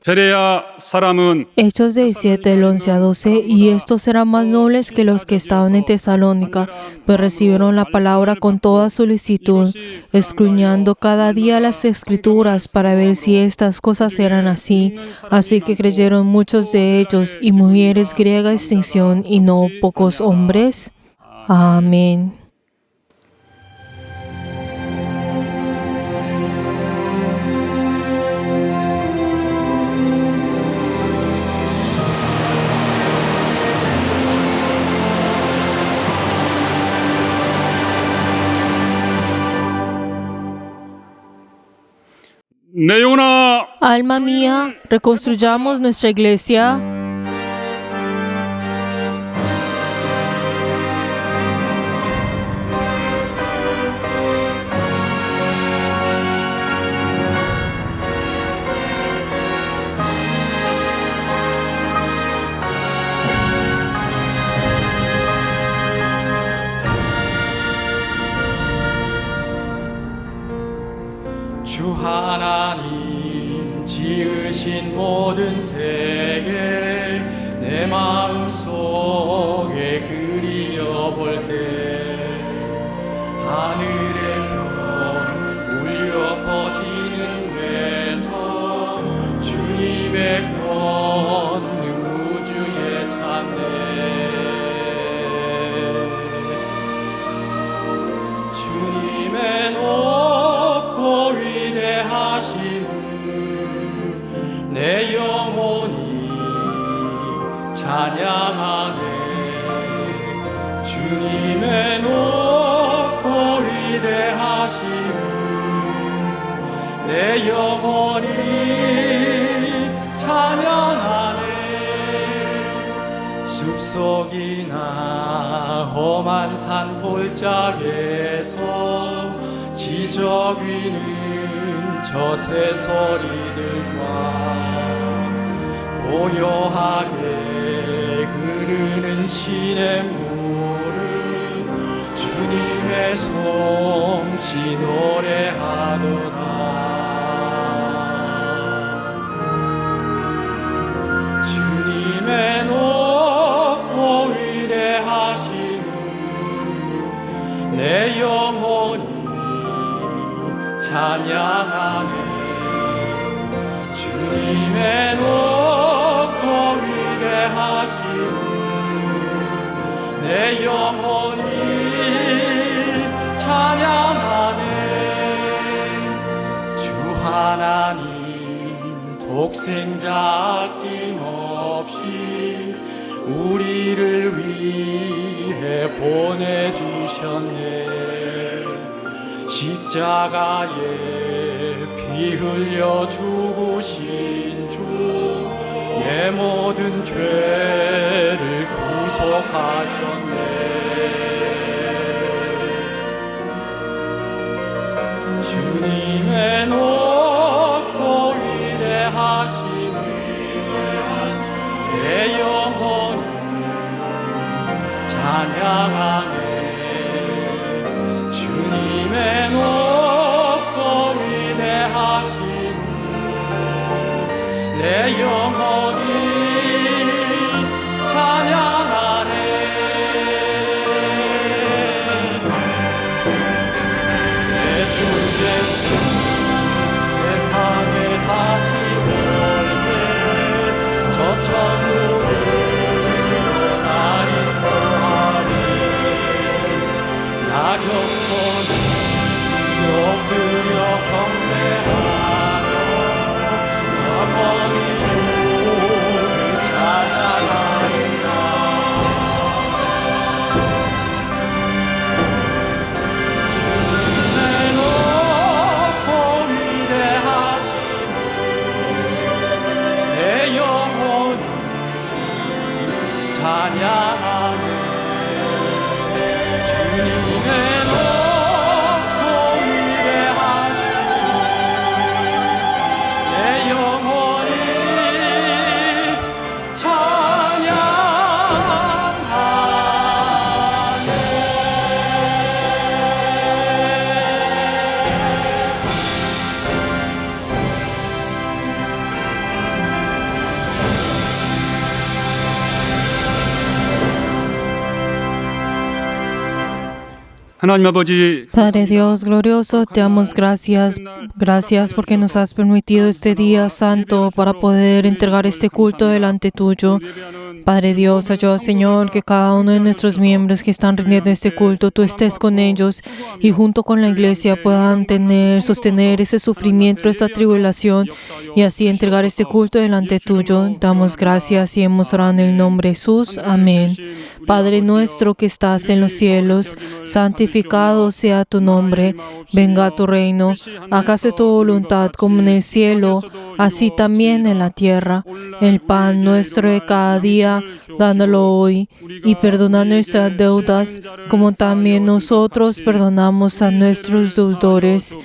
베레아 사람은 Hechos 17, del 11 a 12, y estos eran más nobles que los que estaban en Tesalónica, pues recibieron la palabra con toda solicitud, escudriñando cada día las Escrituras para ver si estas cosas eran así. Así que creyeron muchos de ellos, y mujeres griegas sin distinción, y no pocos hombres. Amén. 내 영혼아 Alma mía, reconstruyamos nuestra iglesia. 주 하나님 지으신 모든 세계 내 마음속에 그리어볼 때 하늘의 별 울려 퍼지는 외성 주님의 권능 우주에 찬네 주님의 높고 위대하심을 내 영혼이 찬양하네 주님의 높고 위대하심을 내 영혼이 찬양하네 숲속이나 험한 산 골짜기에서 지저귀는 저 새소리들과 고요하게 흐르는 시냇물을 주님의 솜씨 노래하도다 주님의 높고 위대하심을 내 영혼이 찬양하네 주님의 높고 위대하심을 내 영혼이 찬양하네 주 하나님 독생자 아낌없이 우리를 위해 보내주셨네 십자가에 피 흘려 죽으신 주 내 모든 죄를 구속하셨네 주님의 높고 위대하심을 내 영혼이 찬양하네 주님의 높고 위대하심을 내 영혼이 찬양하네 내 주 예수 세상에 다시 올때 저 천국을 나 겸손히 엎드려 경배하며 영원히 주를 찬양하리라 주님의 높고 위대하심을 내 영혼이 찬양하네 주님의 높고 위대하심을 하나님 아버지, Padre Dios glorioso, te damos gracias. Gracias porque nos has permitido este día santo para poder entregar este culto delante tuyo. Padre Dios, ayuda, Señor, que cada uno de nuestros miembros que están rindiendo este culto, tú estés con ellos y junto con la iglesia puedan sostener ese sufrimiento, esta tribulación y así entregar este culto delante tuyo. Damos gracias y hemos orado en el nombre de Jesús. Amén. Padre nuestro que estás en los cielos, santificado sea tu nombre. Venga a tu reino. Hágase tu voluntad como en el cielo, así también en la tierra. El pan nuestro de cada día, dándolo hoy, y perdona nuestras deudas, como también nosotros perdonamos a nuestros deudores.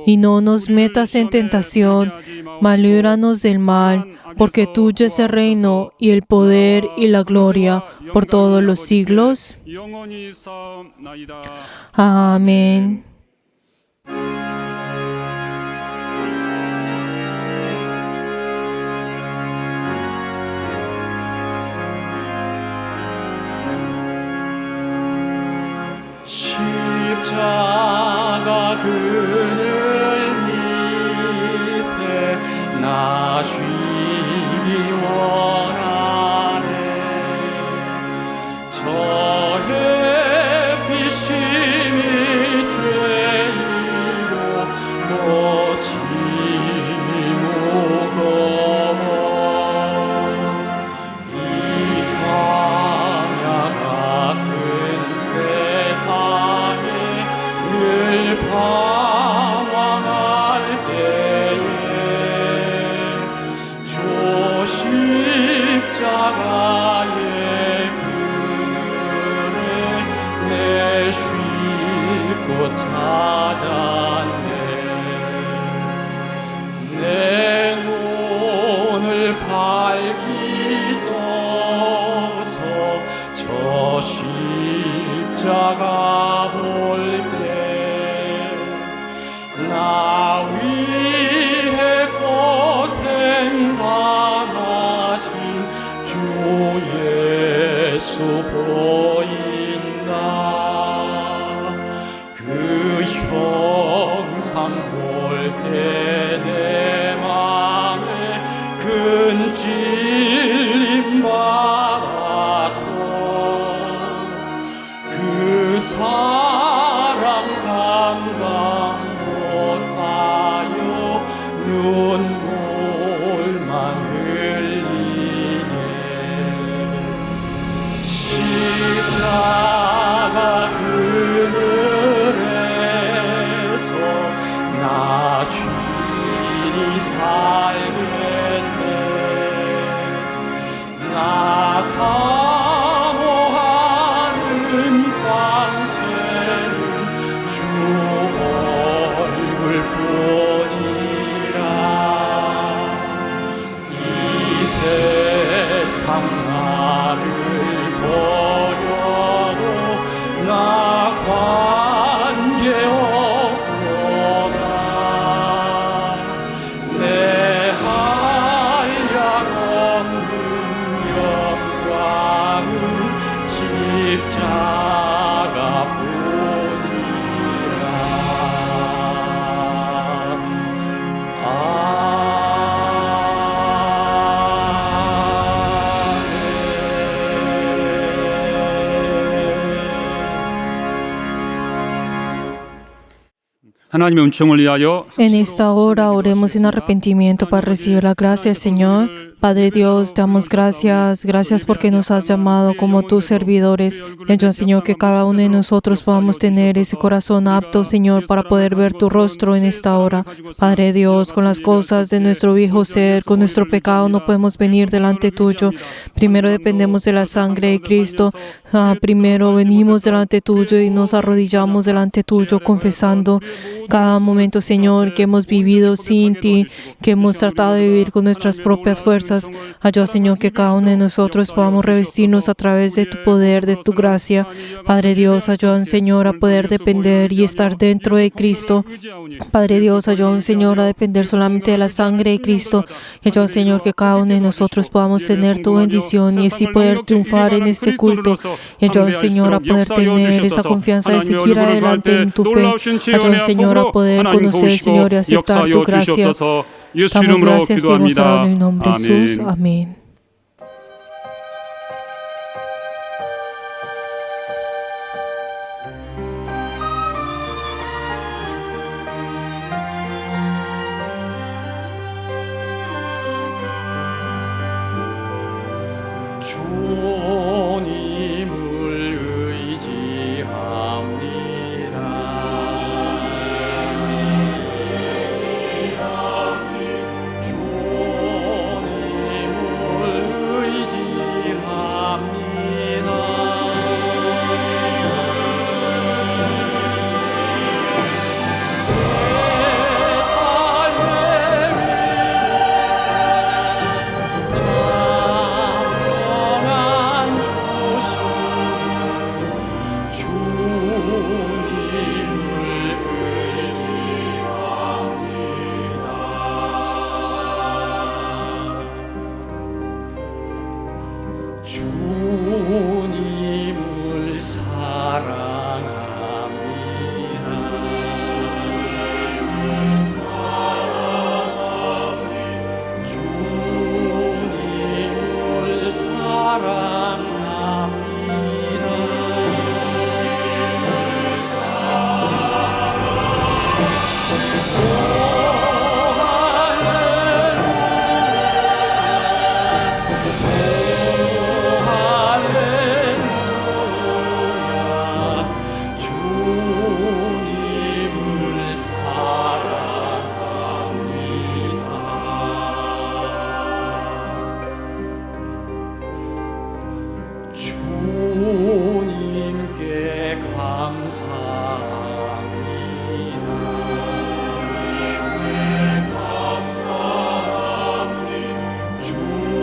Y no nos metas en tentación, mas líbranos del mal, porque tuyo es el reino, y el poder, y la gloria, por todos los siglos. 영원히 사옵나이다. Amén. 십자가 그늘 밑에 나 쉬기 원하네. 저의 비심이 죄이고 또 짐이 무거워. 이 광야 같은 세상에 늘 방황할 때에 주 십자가의 그늘에 내 쉴 곳 찾았네. 내 눈을 밝히 떠서 저 십자가 볼 때 나 위해 고생 당하신 주 예수 보인다. 그 형상 볼 때 내 맘에 큰 찔림 받아서 그 사랑 감당 못하여 눈물만 흘리네. 십자가 그늘에서 나 쉬니 살겠네. 나 사모하는 광채는 주 얼굴뿐이라. 이 세상 나를 버려도 나 관계없도다. 내 한량 없는 영광은 하나님의 은총을 위하여 En esta hora oremos en arrepentimiento para recibir la gracia del Señor. Padre Dios, te damos gracias. Gracias porque nos has llamado como tus servidores. Y ayuda, Señor, que cada uno de nosotros podamos tener ese corazón apto, Señor, para poder ver tu rostro en esta hora. Padre Dios, con las cosas de nuestro viejo ser, con nuestro pecado, no podemos venir delante tuyo. Primero dependemos de la sangre de Cristo. Primero venimos delante tuyo y nos arrodillamos delante tuyo, confesando cada momento, Señor, que hemos vivido sin ti, que hemos tratado de vivir con nuestras propias fuerzas fuerzas. Ayuda, Señor, que cada uno de nosotros podamos revestirnos a través de tu poder, de tu gracia. Padre Dios, ayuda, Señor, a poder depender y estar dentro de Cristo. Padre Dios, ayuda, Señor, a depender solamente de la sangre de Cristo. Y ayuda, Señor, que cada uno de nosotros podamos tener tu bendición y así poder triunfar en este culto. Y ayuda, Señor, a poder tener esa confianza de seguir adelante en tu fe. Ayuda, Señor, a poder conocer, Señor, y aceptar tu gracia. 예수 Damos 이름으로 gracias y hemos orado 기도합니다. en el nombre de Jesús. 아멘. Amén. 주님을 의지합니다. 주님을 주님을 주님께 감사합니다. 주님께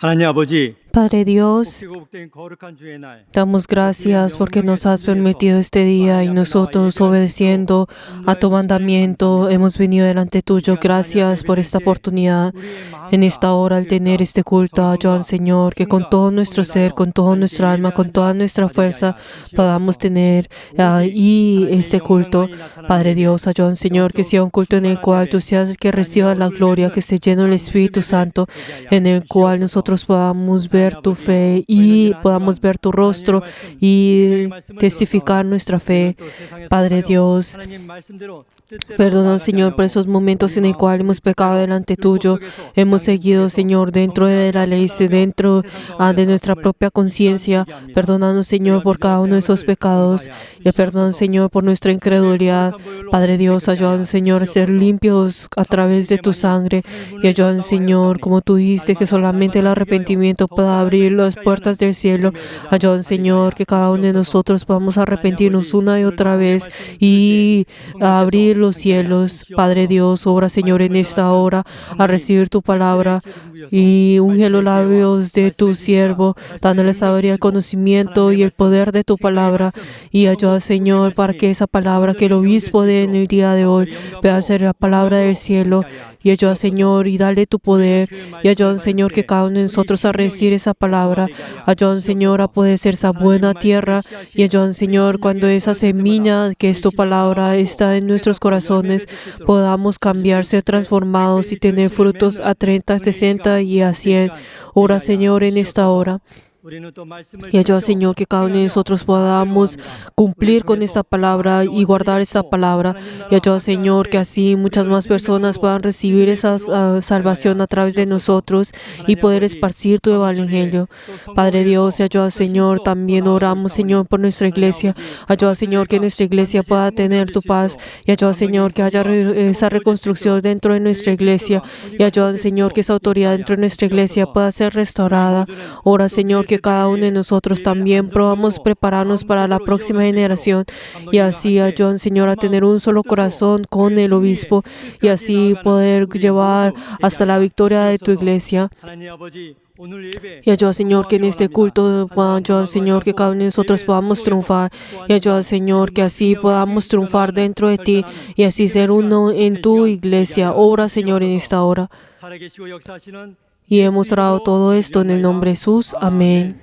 하나님 아버지, Padre Dios, 복되고 거룩한 주의 날 damos gracias porque nos has permitido este día y nosotros, obedeciendo a tu mandamiento, hemos venido delante tuyo. Gracias por esta oportunidad. En esta hora, al tener este culto, ayuda, Señor, que con todo nuestro ser, con toda nuestra alma, con toda nuestra fuerza, podamos tener ahí este culto. Padre Dios, ayuda, Señor, que sea un culto en el cual tú seas el que reciba la gloria, que esté lleno del Espíritu Santo, en el cual nosotros podamos ver tu fe y podamos ver tu rostro y testificar nuestra fe. Padre Dios, perdona, Señor, por esos momentos en el cual hemos pecado delante tuyo. Hemos seguido, Señor, dentro de la ley, dentro de nuestra propia conciencia. Perdónanos, Señor, por cada uno de esos pecados. Y perdón, Señor, por nuestra incredulidad. Padre Dios, ayúdanos, Señor, a ser limpios a través de tu sangre. Y ayúdanos, Señor, como tú dijiste, que solamente el arrepentimiento pueda abrir las puertas del cielo. Ayúdanos, Señor, que cada uno de nosotros podamos arrepentirnos una y otra vez y abrir los cielos. Padre Dios, obra, Señor, en esta hora a recibir tu palabra y unge los labios de tu siervo, dándole sabiduría, conocimiento y el poder de tu palabra. Y ayuda, Señor, para que esa palabra que el obispo dé en el día de hoy pueda ser la palabra del cielo. Y ayuda, Señor, y dale tu poder. Y ayuda, Señor, que cada uno de nosotros a recibir esa palabra. Ayuda, Señor, a poder ser esa buena tierra. Y ayuda, Señor, cuando esa semilla que es tu palabra está en nuestros corazones, podamos cambiar, ser transformados y tener frutos a 30, 60 y a 100. Ora, Señor, en esta hora. Y ayuda, Señor, que cada uno de nosotros podamos cumplir con esta palabra y guardar esta palabra. Y ayuda, Señor, que así muchas más personas puedan recibir esa salvación a través de nosotros y poder esparcir tu evangelio. Padre Dios, y ayuda, Señor, también oramos, Señor, por nuestra iglesia. Ayuda, Señor, que nuestra iglesia pueda tener tu paz. Y ayuda, Señor, que haya esa reconstrucción dentro de nuestra iglesia. Y ayuda, Señor, que esa autoridad dentro de nuestra iglesia pueda ser restaurada. Ora, Señor, que cada uno de nosotros también podamos prepararnos para la próxima generación. Y así ayuda, Señor, a tener un solo corazón con el obispo. Y así poder llevar hasta la victoria de tu iglesia. Y ayuda, Señor, que en este culto, ayuda, Señor, que cada uno de nosotros podamos triunfar. Y ayuda, Señor, que así podamos triunfar dentro de ti y así ser uno en tu iglesia. Obra, Señor, en esta hora. Y hemos orado todo esto en el nombre de Jesús. Amén.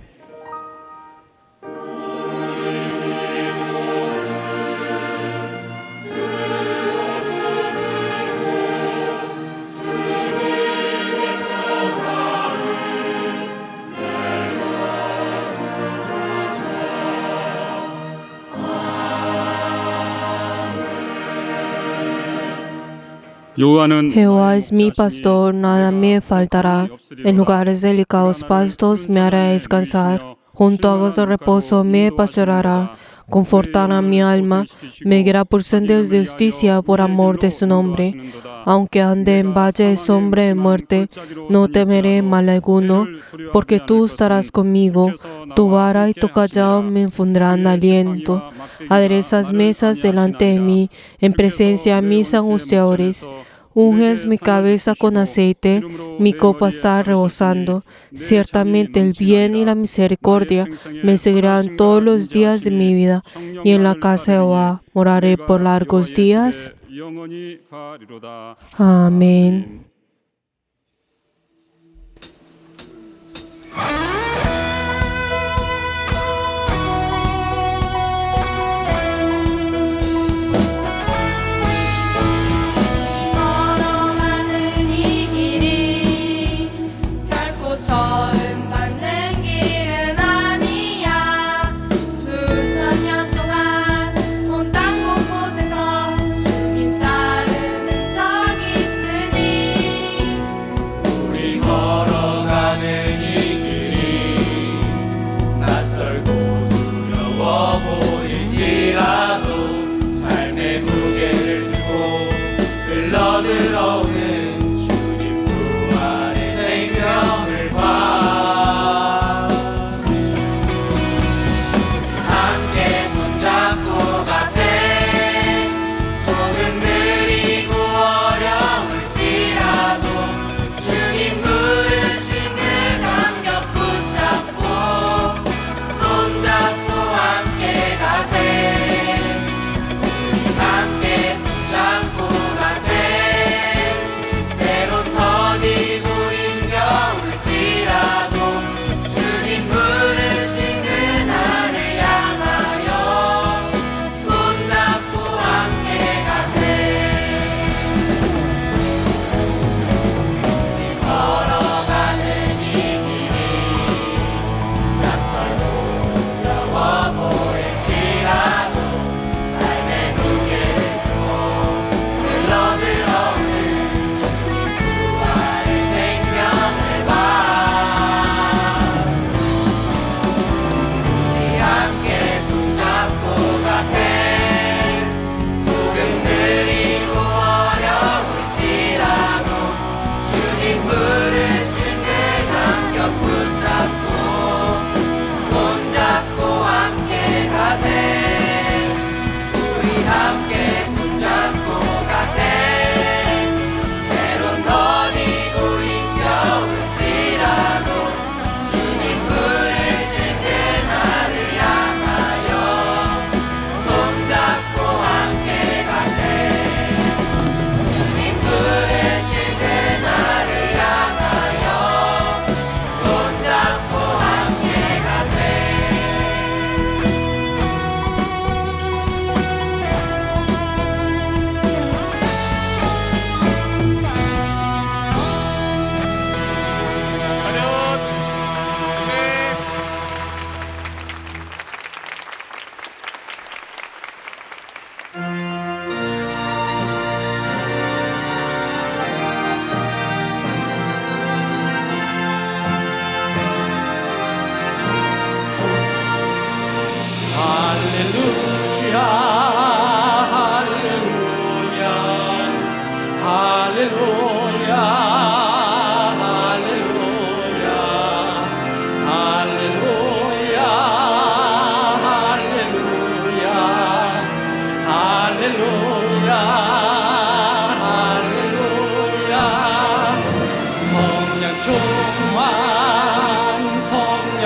Jehová es mi pastor, nada me faltará. En lugares delicados pastos me hará descansar. Junto a aguas de reposo me pastoreará. Confortará mi alma. Me guiará por senderos de justicia por amor de su nombre. Aunque ande en valle de sombra de muerte, no temeré mal alguno, porque tú estarás conmigo. Tu vara y tu callado me infundirán aliento. Aderezas mesas delante de mí, en presencia de mis angustiadores. Unges mi cabeza con aceite, mi copa está rebosando. Ciertamente el bien y la misericordia me seguirán todos los días de mi vida, y en la casa de Jehová moraré por largos días. Amén. 걸어가는 이 길이 결코 처음 받는 길은 아니야. 수천 년 동안 온 땅 곳곳에서 주님 따르는 적 있으니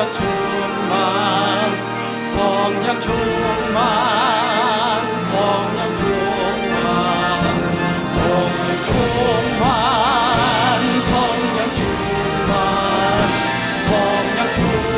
성령 충만 성령 충만 성령 충만 성령 충만 성령 충만 성령 충만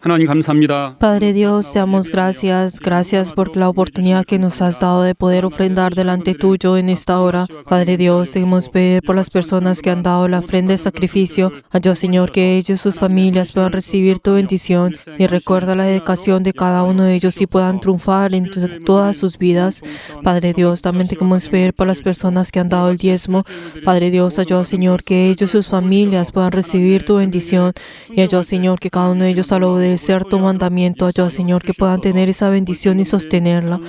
하나님 감사합니다. Padre Dios, te damos gracias. Gracias por la oportunidad que nos has dado de poder ofrendar delante tuyo en esta hora. Padre Dios, debemos pedir por las personas que han dado la ofrenda de sacrificio. Ayúdanos, Señor, que ellos y sus familias puedan recibir tu bendición y recuerda la dedicación de cada uno de ellos y puedan triunfar en todas sus vidas. Padre Dios, también te queremos pedir por las personas que han dado el diezmo. Padre Dios, ayúdanos, Señor, que ellos y sus familias puedan recibir tu bendición y ayúdanos, Señor, que cada uno de ellos al obedecer tu mandamiento, ayúdanos, Señor, que puedan tener esa bendición y sostenerla.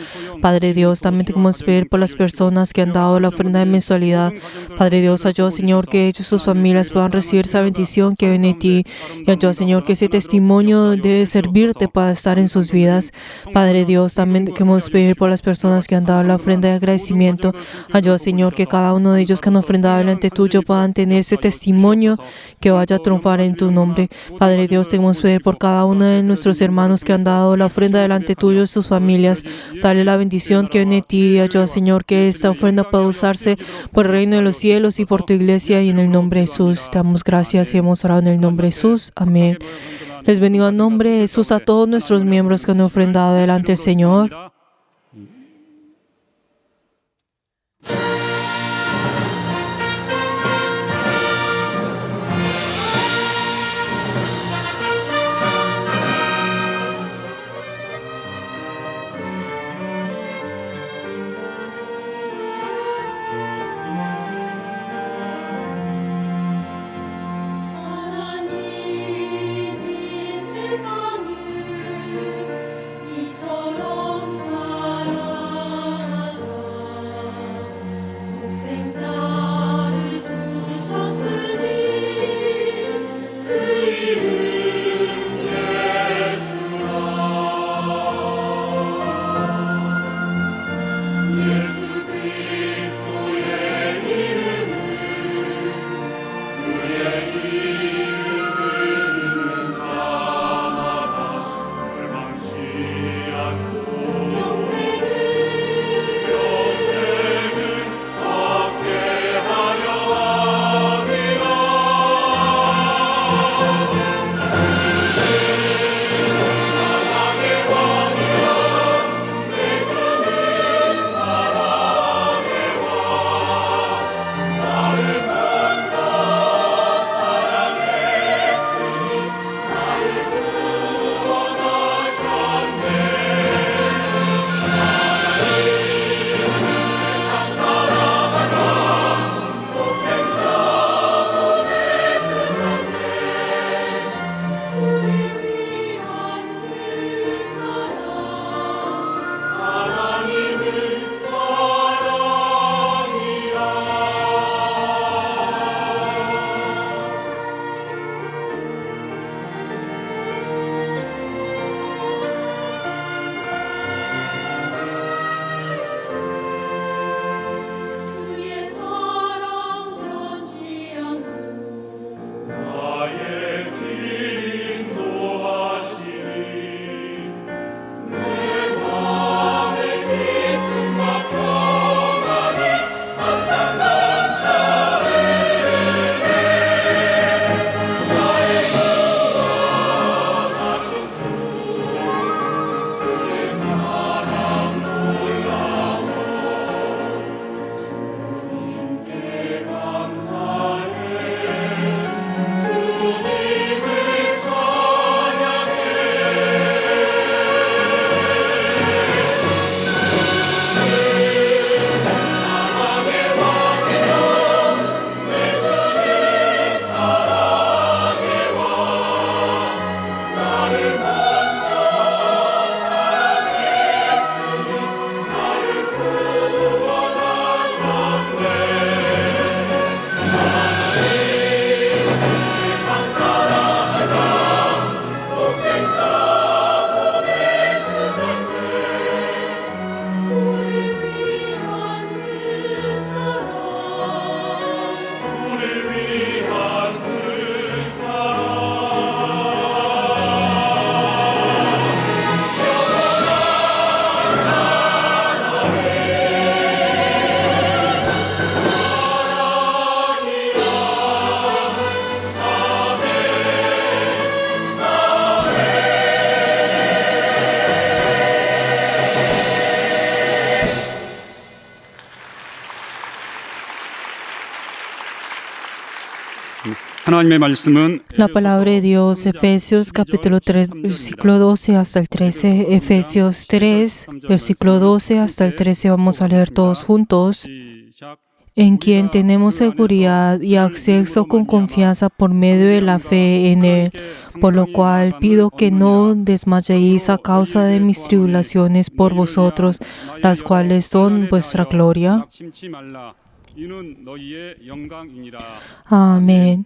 Padre Dios, también te queremos pedir por las personas que han dado la ofrenda de mensualidad. Padre Dios, ayúdanos, Señor, que ellos y sus familias puedan recibir esa bendición que viene de ti. Y ayúdanos, Señor, que ese testimonio debe servirte para estar en sus vidas. Padre Dios, también te queremos pedir por las personas que han dado la ofrenda de agradecimiento. Ayúdanos, Señor, que cada uno de ellos que han ofrendado delante tuyo puedan tener ese testimonio que vaya a triunfar en tu nombre. Padre Dios, te queremos pedir por cada uno de nuestros hermanos que han dado la ofrenda delante tuyo y sus familias. Dale la bendición que viene de ti y ayúdanos, Señor, que esta ofrenda pueda usarse por el reino de los cielos y por tu iglesia y en el nombre de Jesús. Te damos gracias y hemos orado en el nombre de Jesús. Amén. Les bendigo en nombre de Jesús a todos nuestros miembros que han ofrendado delante del Señor. 하나님이 세상을 이처럼 하나님의 말씀은 La palabra de Dios, Efesios capítulo 3, versículo 12 hasta el 13. Efesios 3, versículo 12 hasta el 13. Vamos a leer todos juntos. 시작. En quien tenemos seguridad y acceso con confianza por medio de la fe en Él, por lo cual pido que no desmayéis a causa de mis tribulaciones por vosotros, las cuales son vuestra gloria. 낙심치 말라. 이는 너희의 영광이니라. Amén.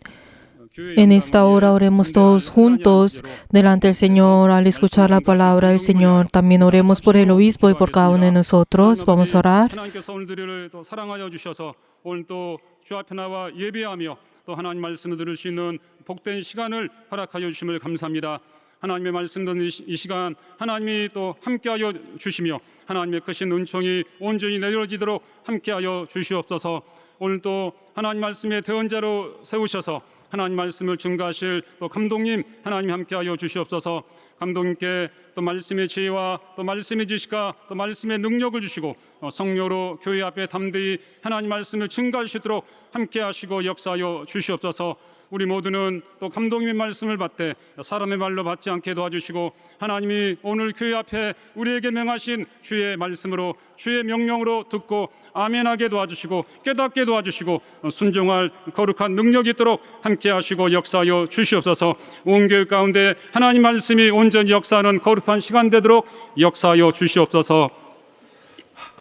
En esta hora oremos todos juntos delante del Señor al escuchar la palabra del Señor. También oremos por el obispo y por cada uno de nosotros. Vamos a orar. 하나님께서 오늘들을 또 사랑하여 주셔서 오늘 또 주 앞에 나와 예배하며 또 하나님 말씀을 들을 수 있는 복된 시간을 허락하여 주심을 감사합니다. 하나님의 말씀 듣는 이 시간 하나님이 또 함께하여 주시며 하나님의 크신 은총이 온전히 내려지도록 함께하여 주시옵소서. 오늘 또 하나님 말씀의 대언자로 세우셔서 하나님 말씀을 증거하실 또 감독님 하나님 함께하여 주시옵소서. 감독님께 또 말씀의 지혜와 또 말씀의 지식과 또 말씀의 능력을 주시고 성령으로 교회 앞에 담대히 하나님 말씀을 증거할 수 있도록 함께하시고 역사하여 주시옵소서. 우리 모두는 또 감독님의 말씀을 받되 사람의 말로 받지 않게 도와주시고 하나님이 오늘 교회 앞에 우리에게 명하신 주의 말씀으로 주의 명령으로 듣고 아멘하게 도와주시고 깨닫게 도와주시고 순종할 거룩한 능력이 있도록 함께하시고 역사하여 주시옵소서. 온 교회 가운데 하나님 말씀이 온전히 역사하는 거룩한 시간 되도록 역사하여 주시옵소서.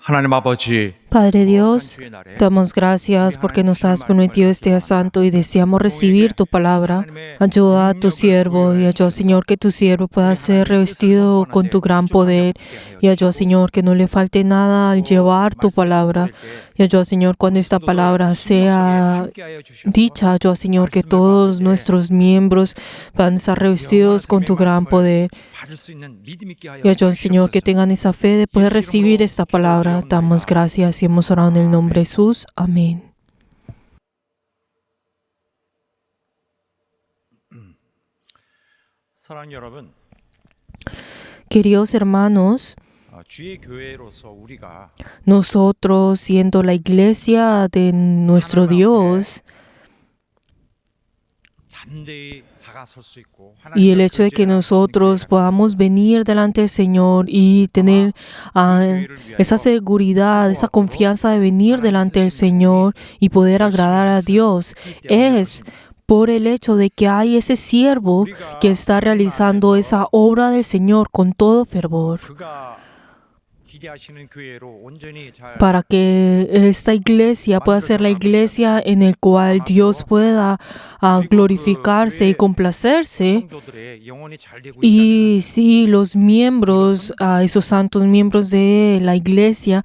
하나님 아버지, Padre Dios, te damos gracias porque nos has permitido este día santo y deseamos recibir tu palabra. Ayuda a tu siervo y ayuda, Señor, que tu siervo pueda ser revestido con tu gran poder. Y ayuda, Señor, que no le falte nada al llevar tu palabra. Y ayuda, Señor, cuando esta palabra sea dicha, ayuda, Señor, que todos nuestros miembros van a estar revestidos con tu gran poder. Y ayuda, Señor, que tengan esa fe de poder recibir esta palabra. Te damos gracias y hemos orado en el nombre de Jesús. Amén. 사랑하는 여러분, Queridos hermanos, 주의 교회로서 우리가 nosotros, siendo la iglesia de nuestro Dios, 담대히 다가설 수 있고 y el hecho de que nosotros podamos venir delante del Señor y tener esa seguridad, esa confianza de venir delante del Señor y poder agradar a Dios, es por el hecho de que hay ese siervo que está realizando esa obra del Señor con todo fervor, 그가 기대하시는 교회로 온전히 잘 para que esta iglesia pueda ser la iglesia en el cual Dios pueda glorificarse y complacerse. 성도들의 영혼이 잘 되고 Y si los miembros, esos santos miembros de la iglesia,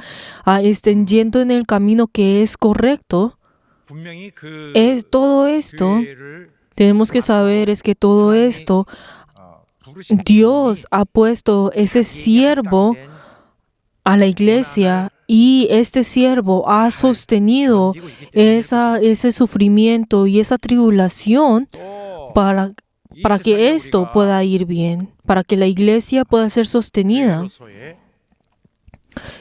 estén yendo en el camino que es correcto, 분명히 그 todo esto, 교회를 tenemos que saber es que todo esto, 부르신 Dios ha puesto ese siervo a la iglesia y este siervo ha sostenido ese sufrimiento y esa tribulación 또 para que esto pueda ir bien, para que la iglesia pueda ser sostenida. 교회로서의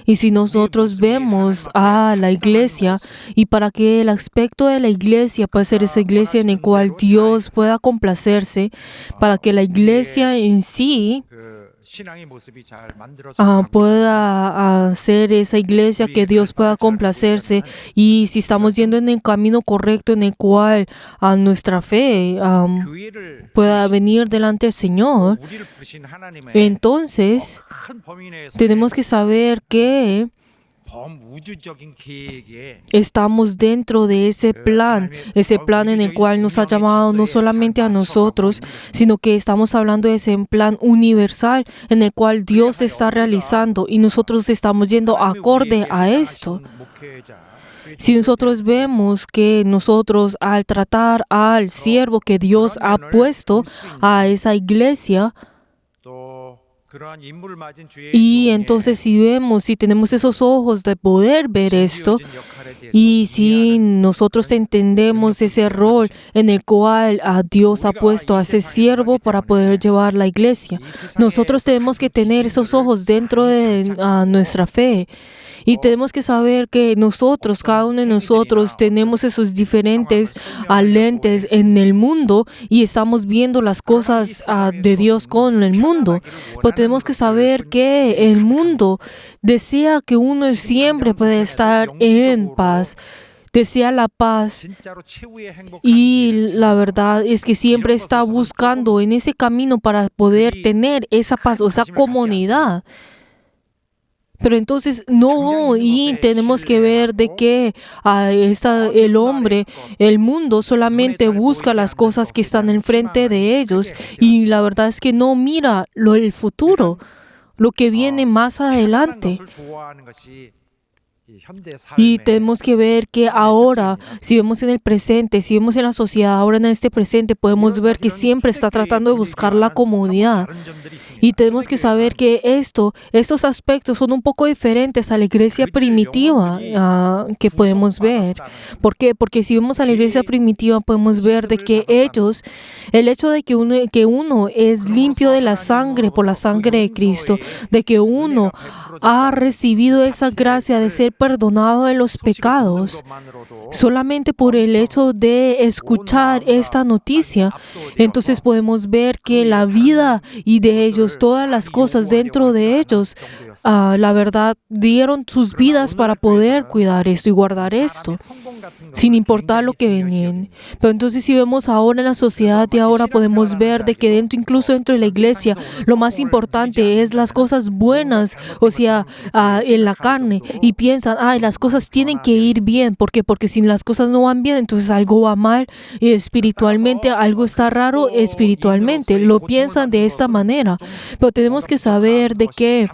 Y si nosotros vemos a la iglesia y para que el aspecto de la iglesia pueda ser esa iglesia en la cual Dios pueda complacerse, para que la iglesia en sí 그 신앙의 모습이 잘 만들어져 pueda ser esa iglesia que Dios pueda complacerse, y si estamos yendo en el camino correcto en el cual nuestra fe 교회를 pueda venir delante del Señor, 우리를 부르신 하나님의 entonces 큰 범위 내에서 tenemos que saber que 범우주적인 계획에 estamos dentro de ese plan en el cual nos ha llamado no solamente a nosotros, sino que estamos hablando de ese plan universal en el cual Dios está realizando y nosotros estamos yendo acorde a esto. Si nosotros vemos que nosotros al tratar al siervo que Dios ha puesto a esa iglesia, 또 그러한 인물을 맞은 주의 y 종의 entonces si tenemos esos ojos de poder ver esto, 지어진 역할에 Y si nosotros entendemos ese rol en el cual a Dios ha puesto a ese siervo para poder llevar la iglesia, nosotros tenemos que tener esos ojos dentro de nuestra fe. Y tenemos que saber que nosotros, cada uno de nosotros, tenemos esos diferentes lentes en el mundo y estamos viendo las cosas de Dios con el mundo. Pero tenemos que saber que el mundo desea que uno siempre pueda estar en paz. Desea la paz y la verdad es que siempre está buscando en ese camino para poder tener esa paz o esa comunidad. Pero entonces no, y tenemos que ver de que el hombre, el mundo solamente busca las cosas que están enfrente de ellos y la verdad es que no mira el futuro, lo que viene más adelante. Y tenemos que ver que ahora, si vemos en el presente, si vemos en la sociedad, ahora en este presente, podemos ver que siempre está tratando de buscar la comodidad. Y tenemos que saber que estos aspectos son un poco diferentes a la iglesia primitiva que podemos ver. ¿Por qué? Porque si vemos a la iglesia primitiva, podemos ver de que el hecho de que uno es limpio de la sangre por la sangre de Cristo, de que uno ha recibido esa gracia de ser perdonado de los pecados, solamente por el hecho de escuchar esta noticia, entonces podemos ver que la vida y de ellos, todas las cosas dentro de ellos, la verdad, dieron sus vidas para poder cuidar esto y guardar esto, sin importar lo que venían. Pero entonces si vemos ahora en la sociedad de ahora, podemos ver de que incluso dentro de la iglesia, lo más importante es las cosas buenas, o sea, en la carne, y piensan, las cosas tienen que ir bien. ¿Por qué? Porque si las cosas no van bien, entonces algo va mal, y espiritualmente algo está raro espiritualmente. Lo piensan de esta manera. Pero tenemos que saber de que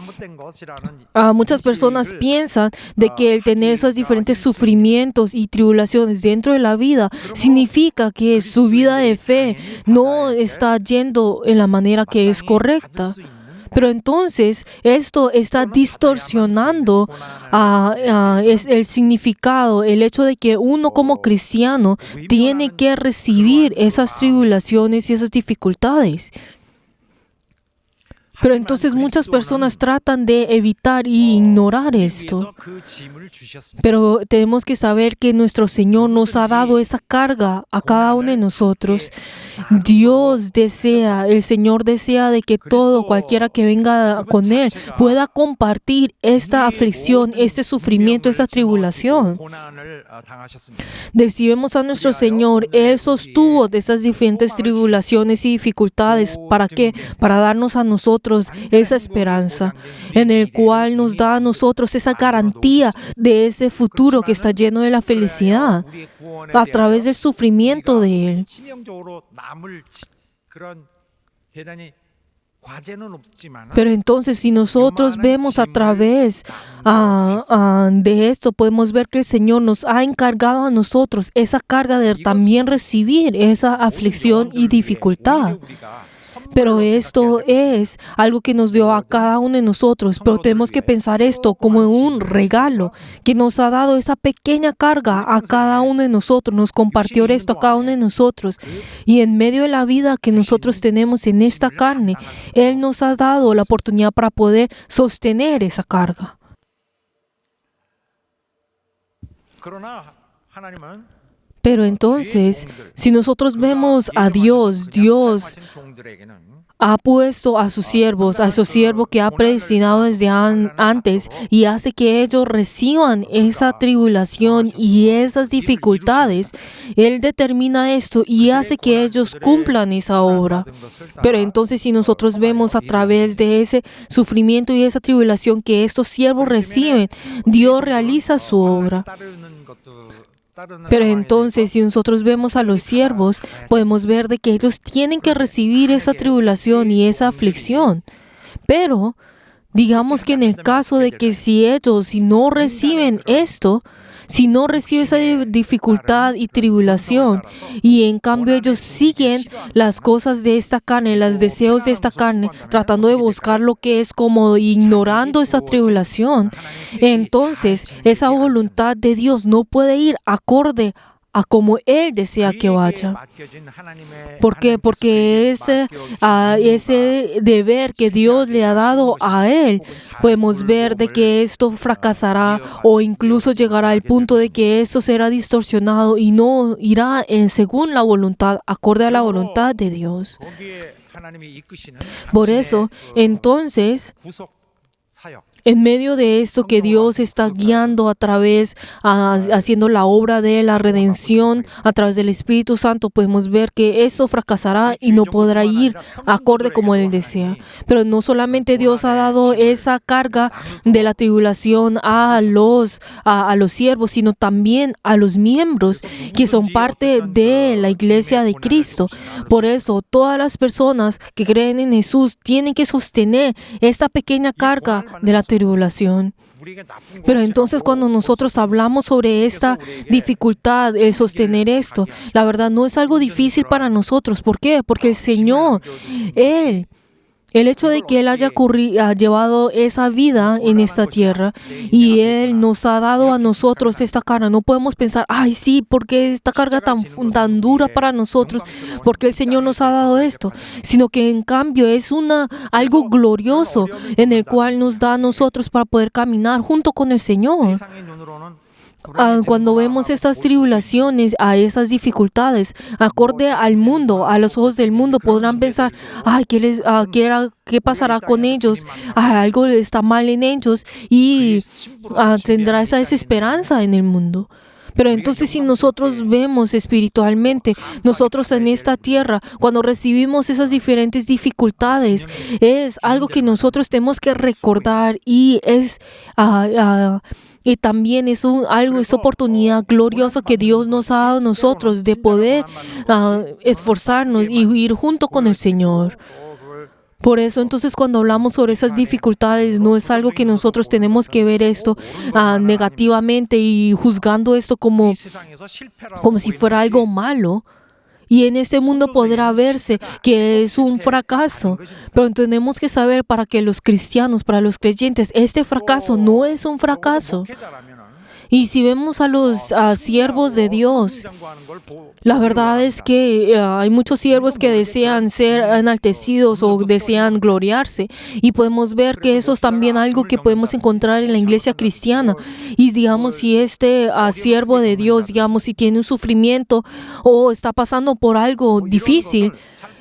muchas personas piensan de que el tener esos diferentes sufrimientos y tribulaciones dentro de la vida significa que su vida de fe no está yendo en la manera que es correcta. Pero entonces esto está distorsionando el significado, el hecho de que uno como cristiano tiene que recibir esas tribulaciones y esas dificultades. Pero entonces muchas personas tratan de evitar y ignorar esto. Pero tenemos que saber que nuestro Señor nos ha dado esa carga a cada uno de nosotros. El Señor desea de que cualquiera que venga con Él, pueda compartir esta aflicción, este sufrimiento, esta tribulación. Si vemos a nuestro Señor, Él sostuvo de esas diferentes tribulaciones y dificultades. ¿Para qué? Para darnos a nosotros esa esperanza, en el cual nos da a nosotros esa garantía de ese futuro que está lleno de la felicidad a través del sufrimiento de Él. Pero entonces si nosotros vemos a través de esto, podemos ver que el Señor nos ha encargado a nosotros esa carga de también recibir esa aflicción y dificultad. Pero esto es algo que nos dio a cada uno de nosotros. Pero tenemos que pensar esto como un regalo que nos ha dado esa pequeña carga a cada uno de nosotros. Nos compartió esto a cada uno de nosotros. Y en medio de la vida que nosotros tenemos en esta carne, Él nos ha dado la oportunidad para poder sostener esa carga. Pero entonces, si nosotros vemos a Dios ha puesto a sus siervos, a su siervo que ha predestinado desde antes y hace que ellos reciban esa tribulación y esas dificultades. Él determina esto y hace que ellos cumplan esa obra. Pero entonces si nosotros vemos a través de ese sufrimiento y esa tribulación que estos siervos reciben, Dios realiza su obra. Pero entonces, si nosotros vemos a los siervos, podemos ver de que ellos tienen que recibir esa tribulación y esa aflicción. Pero, digamos que en el caso de que si no reciben esto, si no recibe esa dificultad y tribulación, y en cambio ellos siguen las cosas de esta carne, los deseos de esta carne, tratando de buscar lo que es cómodo, ignorando esa tribulación, entonces esa voluntad de Dios no puede ir acorde a como Él desea que vaya. ¿Por qué? Porque ese deber que Dios le ha dado a Él, podemos ver de que esto fracasará o incluso llegará al punto de que esto será distorsionado y no irá según la voluntad, acorde a la voluntad de Dios. Por eso, entonces, en medio de esto que Dios está guiando a través, haciendo la obra de la redención a través del Espíritu Santo, podemos ver que eso fracasará y no podrá ir acorde como Él desea. Pero no solamente Dios ha dado esa carga de la tribulación a los siervos, sino también a los miembros que son parte de la iglesia de Cristo. Por eso, todas las personas que creen en Jesús tienen que sostener esta pequeña carga de la tribulación. Pero entonces cuando nosotros hablamos sobre esta dificultad, el sostener esto, la verdad no es algo difícil para nosotros. ¿Por qué? Porque el Señor, el hecho de que Él haya llevado esa vida en esta tierra y Él nos ha dado a nosotros esta carga, no podemos pensar, ay sí, porque esta carga tan dura para nosotros, porque el Señor nos ha dado esto, sino que en cambio es algo glorioso en el cual nos da a nosotros para poder caminar junto con el Señor. Cuando vemos estas tribulaciones, a esas dificultades, acorde al mundo, a los ojos del mundo, podrán pensar, ay, ¿qué pasará con ellos? Algo está mal en ellos y tendrá esa desesperanza en el mundo. Pero entonces si nosotros vemos espiritualmente, nosotros en esta tierra, cuando recibimos esas diferentes dificultades, es algo que nosotros tenemos que recordar y y también es esa oportunidad gloriosa que Dios nos ha dado a nosotros de poder esforzarnos y ir junto con el Señor. Por eso, entonces, cuando hablamos sobre esas dificultades, no es algo que nosotros tenemos que ver esto negativamente y juzgando esto como si fuera algo malo. Y en este mundo podrá verse que es un fracaso, pero tenemos que saber para que los cristianos, para los creyentes, este fracaso no es un fracaso. Y si vemos a los siervos de Dios, la verdad es que hay muchos siervos que desean ser enaltecidos o desean gloriarse. Y podemos ver que eso es también algo que podemos encontrar en la iglesia cristiana. Y digamos, si este siervo de Dios, digamos, si tiene un sufrimiento o está pasando por algo difícil,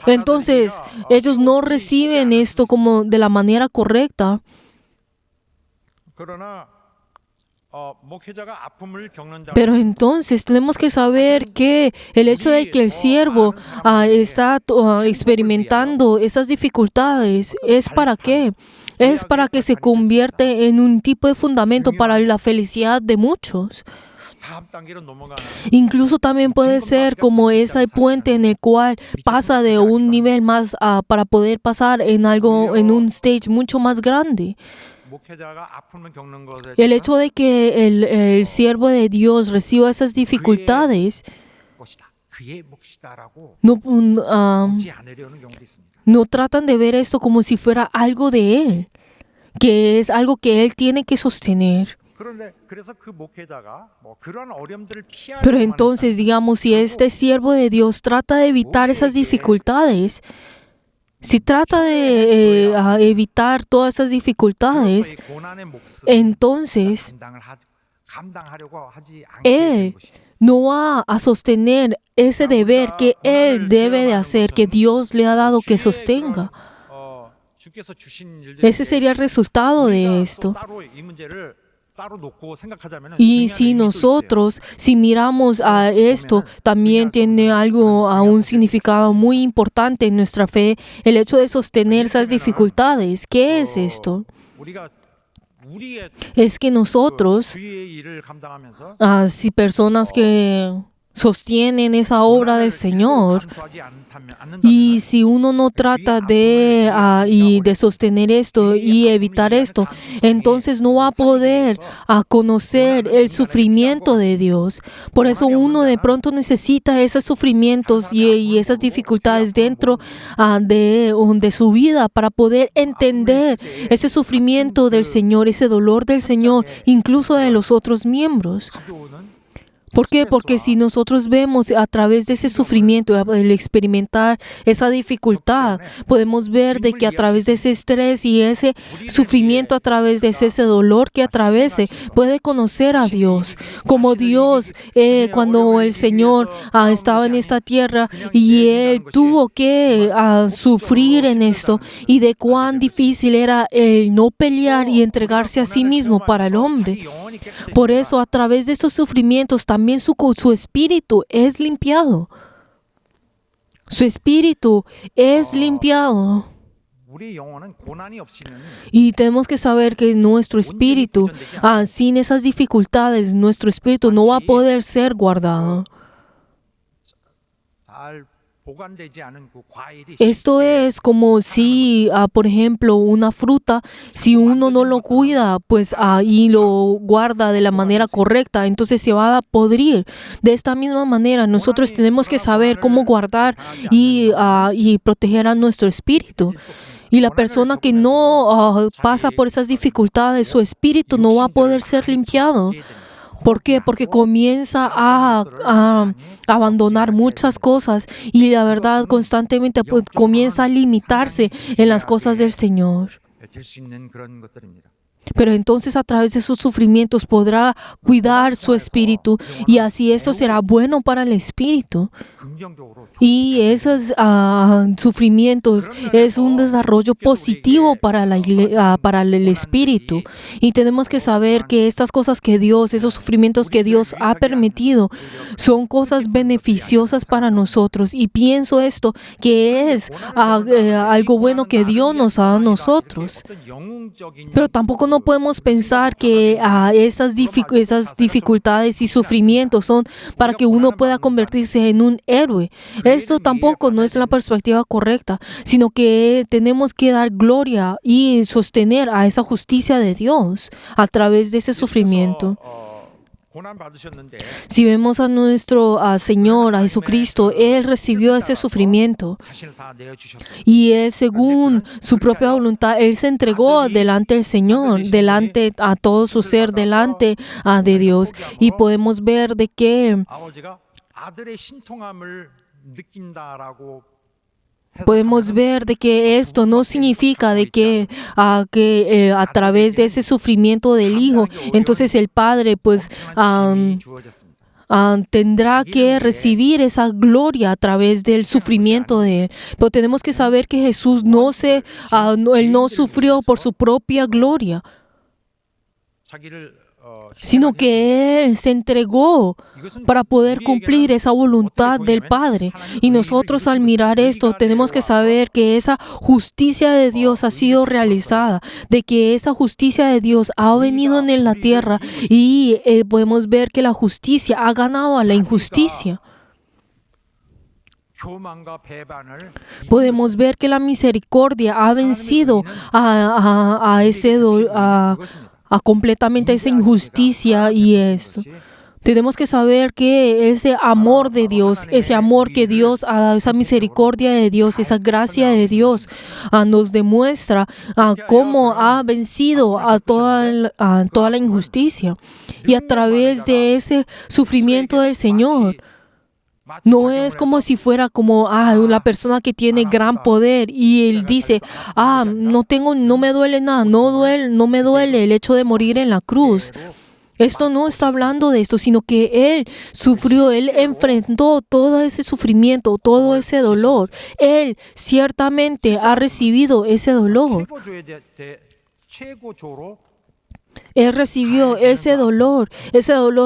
entonces ellos no reciben esto como de la manera correcta. Pero entonces tenemos que saber que el hecho de que el siervo está experimentando esas dificultades, ¿es para qué? Es para que se convierte en un tipo de fundamento para la felicidad de muchos. Incluso también puede ser como ese puente en el cual pasa de un nivel más para poder pasar en un stage mucho más grande. El hecho de que el siervo de Dios reciba esas dificultades no tratan de ver esto como si fuera algo de Él, que es algo que Él tiene que sostener. Pero entonces, digamos, si este siervo de Dios trata de evitar esas dificultades, si trata de evitar todas esas dificultades, entonces Él no va a sostener ese deber que Él debe de hacer, que Dios le ha dado que sostenga. Ese sería el resultado de esto. Y si nosotros, si miramos a esto, también tiene un significado muy importante en nuestra fe, el hecho de sostener esas dificultades. ¿Qué es esto? Es que nosotros, si personas que sostienen esa obra del Señor. Y si uno no trata de sostener esto y evitar esto, entonces no va a poder conocer el sufrimiento de Dios. Por eso uno de pronto necesita esos sufrimientos y esas dificultades dentro de su vida para poder entender ese sufrimiento del Señor, ese dolor del Señor, incluso de los otros miembros. ¿Por qué? Porque si nosotros vemos a través de ese sufrimiento, el experimentar esa dificultad, podemos ver de que a través de ese estrés y ese sufrimiento, a través de ese dolor que atravese, puede conocer a Dios. Como Dios, cuando el Señor estaba en esta tierra y Él tuvo que sufrir en esto y de cuán difícil era el no pelear y entregarse a sí mismo para el hombre. Por eso, a través de estos sufrimientos, también su espíritu es limpiado. Su espíritu es limpiado. Y tenemos que saber que nuestro espíritu, sin esas dificultades, nuestro espíritu no va a poder ser guardado. Esto es como si, por ejemplo, una fruta, si uno no lo cuida, pues y lo guarda de la manera correcta, entonces se va a podrir. De esta misma manera, nosotros tenemos que saber cómo guardar y proteger a nuestro espíritu. Y la persona que no pasa por esas dificultades, su espíritu no va a poder ser limpiado. ¿Por qué? Porque comienza a abandonar muchas cosas y la verdad constantemente pues, comienza a limitarse en las cosas del Señor. Pero entonces a través de sus sufrimientos podrá cuidar su espíritu y así esto será bueno para el espíritu. Y esos sufrimientos es un desarrollo positivo para el espíritu. Y tenemos que saber que estas cosas que Dios, esos sufrimientos que Dios ha permitido, son cosas beneficiosas para nosotros. Y pienso esto, que es algo bueno que Dios nos da a nosotros. Pero tampoco no podemos pensar que esas dificultades y sufrimientos son para que uno pueda convertirse en un héroe. Esto tampoco no es la perspectiva correcta, sino que tenemos que dar gloria y sostener a esa justicia de Dios a través de ese sufrimiento. Si vemos a nuestro Señor, a Jesucristo, Él recibió ese sufrimiento y Él, según su propia voluntad, Él se entregó delante del Señor, delante a todo su ser, delante de Dios. Y podemos ver de que esto no significa de que a través de ese sufrimiento del Hijo, entonces el Padre pues tendrá que recibir esa gloria a través del sufrimiento de Él. Pero tenemos que saber que Jesús Él no sufrió por su propia gloria, sino que Él se entregó para poder cumplir esa voluntad del Padre. Y nosotros al mirar esto tenemos que saber que esa justicia de Dios ha sido realizada, de que esa justicia de Dios ha venido en la tierra y podemos ver que la justicia ha ganado a la injusticia. Podemos ver que la misericordia ha vencido completamente esa injusticia y eso. Tenemos que saber que ese amor de Dios, ese amor que Dios ha dado, esa misericordia de Dios, esa gracia de Dios nos demuestra cómo ha vencido a toda la injusticia. Y a través de ese sufrimiento del Señor, no es como si fuera como una persona que tiene gran poder y él dice, no me duele nada, no me duele el hecho de morir en la cruz. Esto no está hablando de esto, sino que Él sufrió, Él enfrentó todo ese sufrimiento, todo ese dolor. Él ciertamente ha recibido ese dolor. Él recibió ese dolor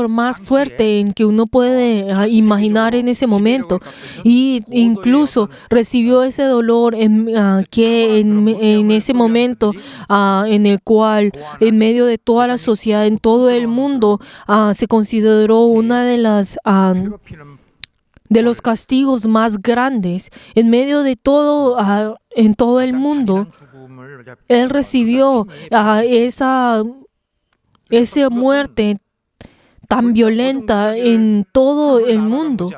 más fuerte en que uno puede imaginar en ese momento. Y incluso recibió ese dolor que en ese momento en el cual en medio de toda la sociedad, en todo el mundo, se consideró una de las de los castigos más grandes. En medio de todo, en todo el mundo, Él recibió esa muerte tan violenta en todo el mundo.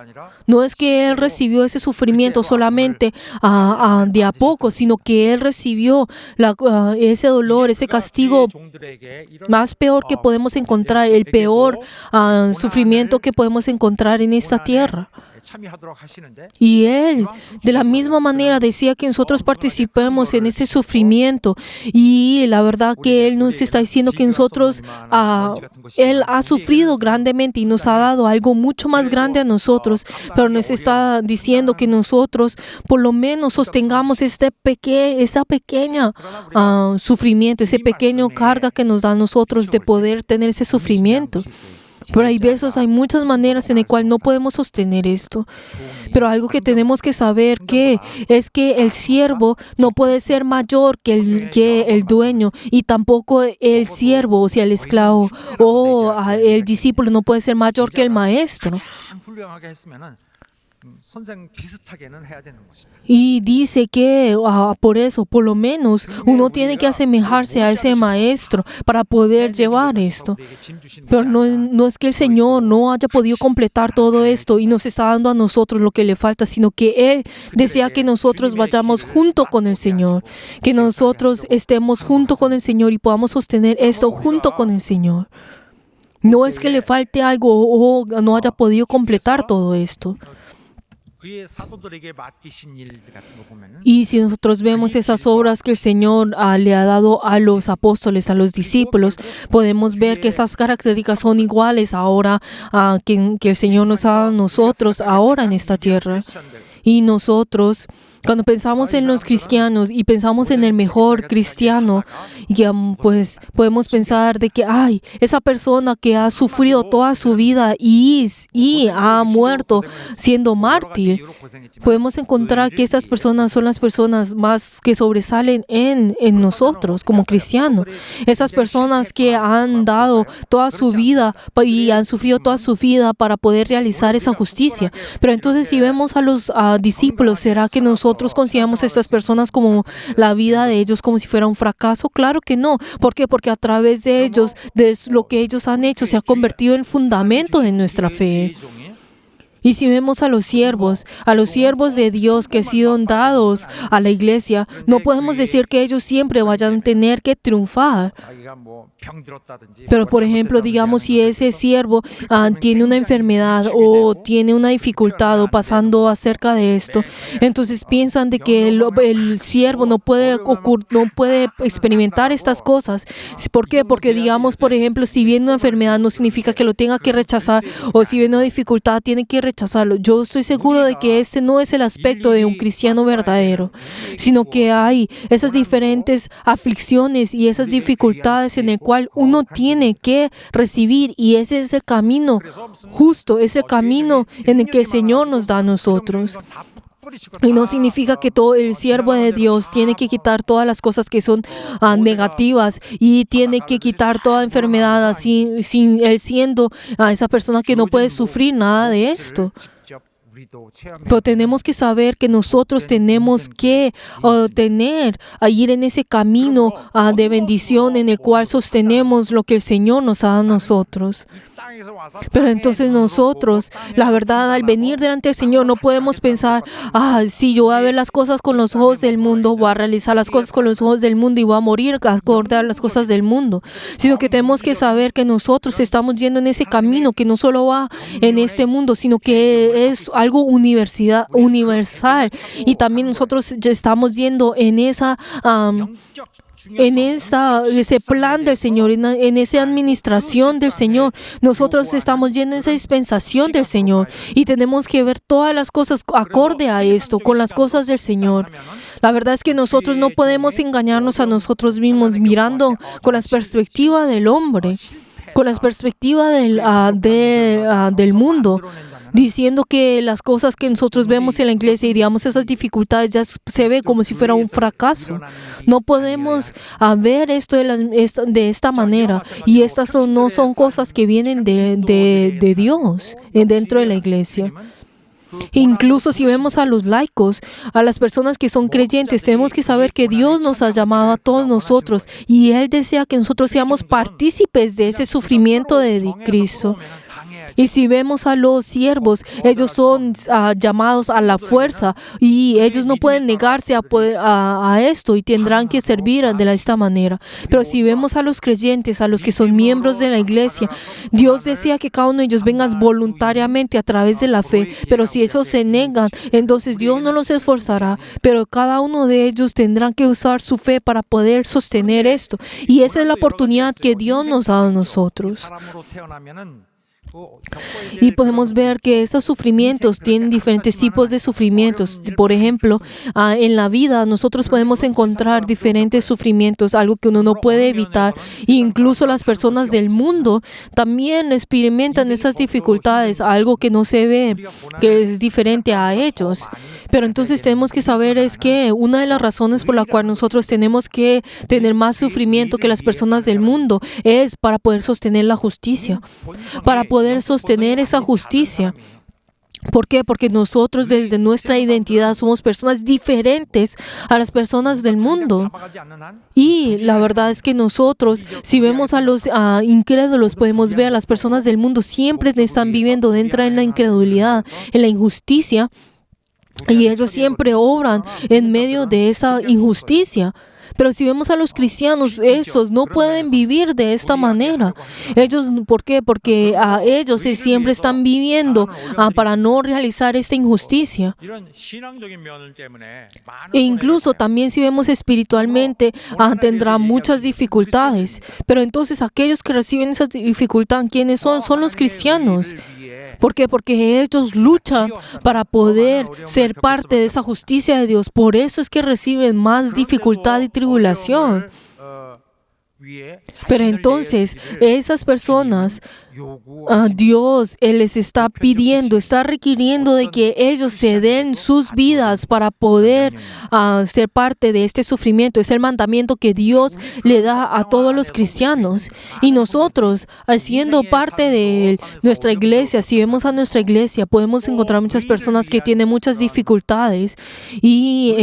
No es que Él recibió ese sufrimiento solamente de a poco, sino que Él recibió ese dolor, ese castigo más peor que podemos encontrar, el peor sufrimiento que podemos encontrar en esta tierra. Y Él, de la misma manera, decía que nosotros participemos en ese sufrimiento. Y la verdad que Él nos está diciendo que nosotros, Él ha sufrido grandemente y nos ha dado algo mucho más grande a nosotros, pero nos está diciendo que nosotros por lo menos sostengamos esa pequeña sufrimiento, ese pequeño carga que nos da a nosotros de poder tener ese sufrimiento. Pero hay muchas maneras en las cuales no podemos sostener esto. Pero algo que tenemos que saber es que el siervo no puede ser mayor que el dueño, y tampoco el siervo, o sea, el esclavo o el discípulo no puede ser mayor que el maestro. Y dice que por eso, por lo menos, uno tiene que asemejarse a ese maestro para poder llevar esto. Pero no es que el Señor no haya podido completar todo esto y nos está dando a nosotros lo que le falta, sino que Él desea que nosotros vayamos junto con el Señor, que nosotros estemos junto con el Señor y podamos sostener esto junto con el Señor. No es que le falte algo o no haya podido completar todo esto. Y si nosotros vemos esas obras que el Señor le ha dado a los apóstoles, a los discípulos, podemos ver que esas características son iguales ahora que el Señor nos ha dado a nosotros ahora en esta tierra. Y nosotros, cuando pensamos en los cristianos y pensamos en el mejor cristiano, pues podemos pensar de que esa persona que ha sufrido toda su vida y ha muerto siendo mártir, podemos encontrar que estas personas son las personas más que sobresalen en nosotros como cristianos. Esas personas que han dado toda su vida y han sufrido toda su vida para poder realizar esa justicia. Pero entonces, si vemos a los discípulos, ¿será que nosotros consideramos a estas personas como la vida de ellos como si fuera un fracaso? Claro que no. ¿Por qué? Porque a través de ellos, de lo que ellos han hecho, se ha convertido en fundamento de nuestra fe. Y si vemos a los siervos de Dios que han sido dados a la iglesia, no podemos decir que ellos siempre vayan a tener que triunfar. Pero, por ejemplo, digamos, si ese siervo tiene una enfermedad o tiene una dificultad o pasando acerca de esto, entonces piensan de que el siervo no puede experimentar estas cosas. ¿Por qué? Porque, digamos, por ejemplo, si viene una enfermedad no significa que lo tenga que rechazar, o si viene una dificultad tiene que rechazarlo. Yo estoy seguro de que este no es el aspecto de un cristiano verdadero, sino que hay esas diferentes aflicciones y esas dificultades en el cual uno tiene que recibir, y ese es el camino justo, ese camino en el que el Señor nos da a nosotros. Y no significa que todo el siervo de Dios tiene que quitar todas las cosas que son negativas y tiene que quitar toda enfermedad sin él siendo esa persona que no puede sufrir nada de esto. Pero tenemos que saber que nosotros tenemos que ir en ese camino de bendición en el cual sostenemos lo que el Señor nos ha dado a nosotros. Pero entonces nosotros, la verdad, al venir delante del Señor no podemos pensar, sí, yo voy a ver las cosas con los ojos del mundo, voy a realizar las cosas con los ojos del mundo y voy a morir acorde a las cosas del mundo. Sino que tenemos que saber que nosotros estamos yendo en ese camino que no solo va en este mundo, sino que es algo universal. Y también nosotros ya estamos yendo en esa en ese plan del Señor, en esa administración del Señor. Nosotros estamos yendo en esa dispensación del Señor y tenemos que ver todas las cosas acorde a esto, con las cosas del Señor. La verdad es que nosotros no podemos engañarnos a nosotros mismos mirando con la perspectiva del hombre, con la perspectiva del mundo, diciendo que las cosas que nosotros vemos en la iglesia y digamos esas dificultades ya se ve como si fuera un fracaso. No podemos ver esto de esta manera, y estas no son cosas que vienen de Dios dentro de la iglesia. Incluso si vemos a los laicos, a las personas que son creyentes, tenemos que saber que Dios nos ha llamado a todos nosotros y Él desea que nosotros seamos partícipes de ese sufrimiento de Cristo. Y si vemos a los siervos, ellos son llamados a la fuerza y ellos no pueden negarse a esto y tendrán que servir de esta manera. Pero si vemos a los creyentes, a los que son miembros de la iglesia, Dios desea que cada uno de ellos vengan voluntariamente a través de la fe. Pero si esos se negan, entonces Dios no los esforzará. Pero cada uno de ellos tendrán que usar su fe para poder sostener esto. Y esa es la oportunidad que Dios nos da a nosotros. Y podemos ver que estos sufrimientos tienen diferentes tipos de sufrimientos. Por ejemplo, en la vida nosotros podemos encontrar diferentes sufrimientos, algo que uno no puede evitar. E incluso las personas del mundo también experimentan esas dificultades, algo que no se ve, que es diferente a ellos. Pero entonces tenemos que saber es que una de las razones por la cual nosotros tenemos que tener más sufrimiento que las personas del mundo es para poder sostener la justicia, para poder sostener esa justicia. ¿Por qué? Porque nosotros desde nuestra identidad somos personas diferentes a las personas del mundo. Y la verdad es que nosotros, si vemos a los incrédulos, podemos ver a las personas del mundo siempre están viviendo dentro de la incredulidad, en la injusticia. Y ellos siempre obran en medio de esa injusticia. Pero si vemos a los cristianos, estos no pueden vivir de esta manera. Ellos, ¿por qué? Porque ellos siempre están viviendo para no realizar esta injusticia. E incluso también si vemos espiritualmente, tendrá muchas dificultades. Pero entonces aquellos que reciben esa dificultad, ¿quiénes son? Son los cristianos. ¿Por qué? Porque ellos luchan para poder ser parte de esa justicia de Dios. Por eso es que reciben más dificultad y tribulación. Pero entonces, esas personas, Dios Él les está pidiendo, está requiriendo de que ellos se den sus vidas para poder ser parte de este sufrimiento. Es el mandamiento que Dios le da a todos los cristianos. Y nosotros, siendo parte de nuestra iglesia, si vemos a nuestra iglesia, podemos encontrar muchas personas que tienen muchas dificultades y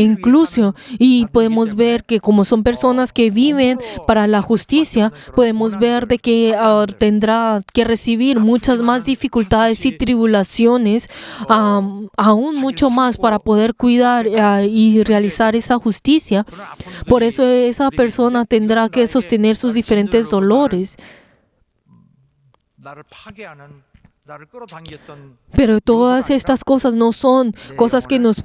podemos ver que como son personas que viven para la justicia, podemos ver de que tendrá que recibir muchas más dificultades y tribulaciones, aún mucho más para poder cuidar y realizar esa justicia. Por eso esa persona tendrá que sostener sus diferentes dolores. Pero todas estas cosas no son cosas que nos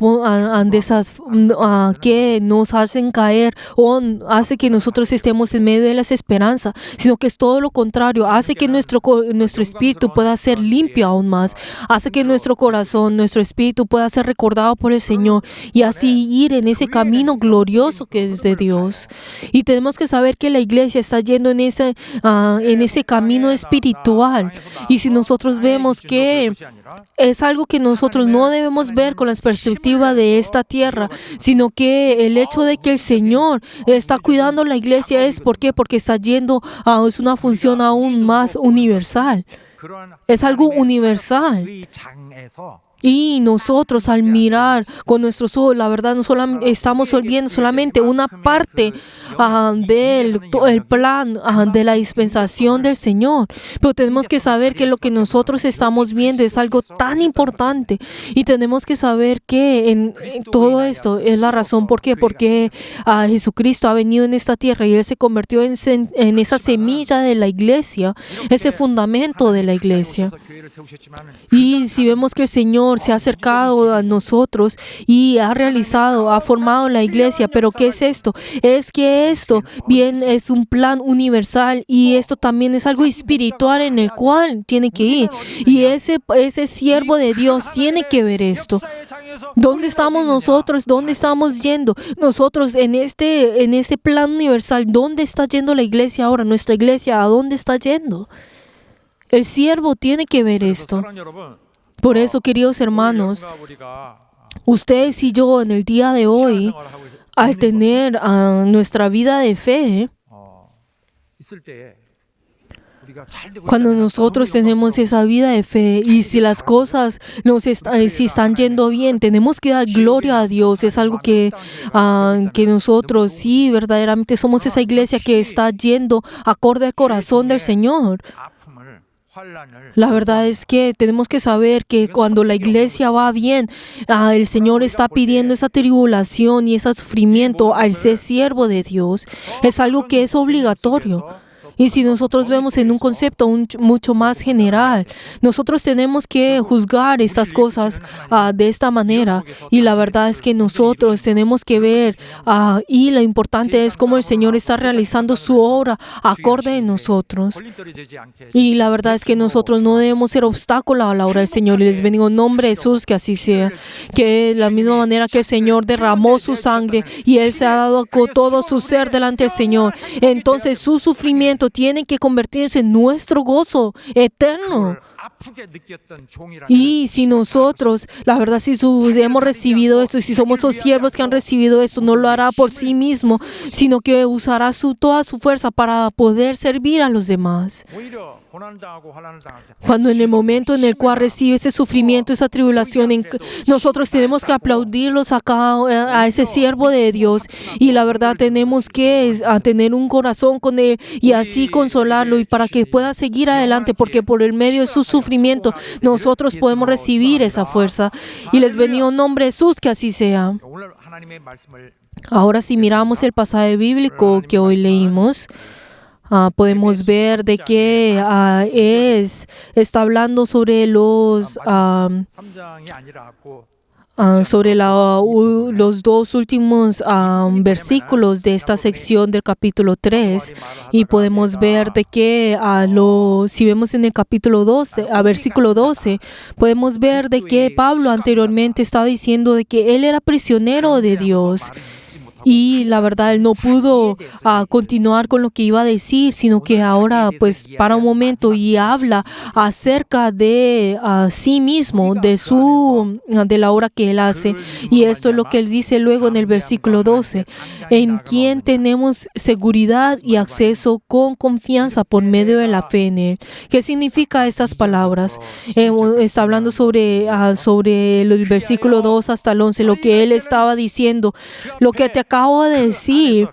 que nos hacen caer o hace que nosotros estemos en medio de la desesperanza, sino que es todo lo contrario. Hace que nuestro espíritu pueda ser limpio aún más. Hace que nuestro corazón, nuestro espíritu pueda ser recordado por el Señor y así ir en ese camino glorioso que es de Dios. Y tenemos que saber que la iglesia está yendo en ese camino espiritual. Y si nosotros vemos que es algo que nosotros no debemos ver con la perspectiva de esta tierra, sino que el hecho de que el Señor está cuidando la iglesia es ¿por qué? Porque está yendo es una función aún más universal. Es algo universal. Y nosotros al mirar con nuestros ojos, la verdad, no solamente estamos viendo solamente una parte del plan de la dispensación del Señor. Pero tenemos que saber que lo que nosotros estamos viendo es algo tan importante. Y tenemos que saber que en todo esto es la razón. ¿Por qué? Porque Jesucristo ha venido en esta tierra y Él se convirtió en esa semilla de la iglesia, ese fundamento de la iglesia. Y si vemos que el Señor Señor se ha acercado a nosotros y ha realizado, ha formado la iglesia. Pero ¿qué es esto? Es que esto bien es un plan universal y esto también es algo espiritual en el cual tiene que ir. Y ese siervo de Dios tiene que ver esto. ¿Dónde estamos nosotros? ¿Dónde estamos yendo? Nosotros en este plan universal, ¿dónde está yendo la iglesia ahora? Nuestra iglesia, ¿a dónde está yendo? El siervo tiene que ver esto. 사랑 여러분, Por eso, queridos hermanos, 우리가 ustedes y yo en el día de hoy, al tener nuestra vida de fe, 있을 때 우리가 잘 되고 cuando 있다면 nosotros 너무 tenemos 영광스러워. esa vida de fe y si las cosas si están yendo bien, tenemos que dar gloria a Dios. Es algo que nosotros sí verdaderamente somos esa iglesia que está yendo acorde al corazón del Señor. 아픔을, 환난을 La verdad es que tenemos que saber que cuando la iglesia va bien, el Señor está pidiendo esa tribulación y ese sufrimiento al ser siervo de Dios. Es algo que es obligatorio. Y si nosotros vemos en un concepto mucho más general, nosotros tenemos que juzgar estas cosas de esta manera. Y la verdad es que nosotros tenemos que ver, y lo importante es cómo el Señor está realizando su obra acorde en nosotros. 걸림돌이 되지 않게 Y la verdad es que nosotros no debemos ser obstáculo a la obra del Señor. Y les bendigo en nombre de Jesús, que así sea. Que de la misma manera que el Señor derramó su sangre y Él se ha dado con todo su ser delante del Señor, entonces su sufrimiento tiene que convertirse en nuestro gozo eterno. 아프게 느꼈던 종이라는 Y si nosotros, la verdad, si hemos recibido esto, y si somos los siervos que han recibido esto, no lo hará por sí mismo, sino que usará toda su fuerza para poder servir a los demás. 오히려 고난당하고 환난을 당할 때 Cuando en el momento en el cual recibe ese sufrimiento, esa tribulación, nosotros tenemos que aplaudirlos a ese siervo de Dios. Y la verdad tenemos que tener un corazón con él y así consolarlo y para que pueda seguir adelante, porque por el medio de su sufrimiento nosotros podemos recibir esa fuerza. Y les bendigo en nombre de Jesús, que así sea. 오늘 하나님의 말씀을 Ahora si miramos el pasaje bíblico que hoy leímos, podemos ver de que está hablando sobre los 3장이 아니라 sobre los dos últimos versículos de esta sección del capítulo 3 y podemos ver de que si vemos en el capítulo 12, versículo 12, podemos ver de que Pablo anteriormente estaba diciendo de que él era prisionero de Dios. Y la verdad, él no pudo continuar con lo que iba a decir, sino que ahora pues para un momento y habla acerca de sí mismo, de la obra que él hace. Y esto es lo que él dice luego en el versículo 12, en quien tenemos seguridad y acceso con confianza por medio de la fe en él. ¿Qué significa estas palabras? Está hablando sobre el versículo 2 hasta el 11, lo que él estaba diciendo, lo que te acabo de decir.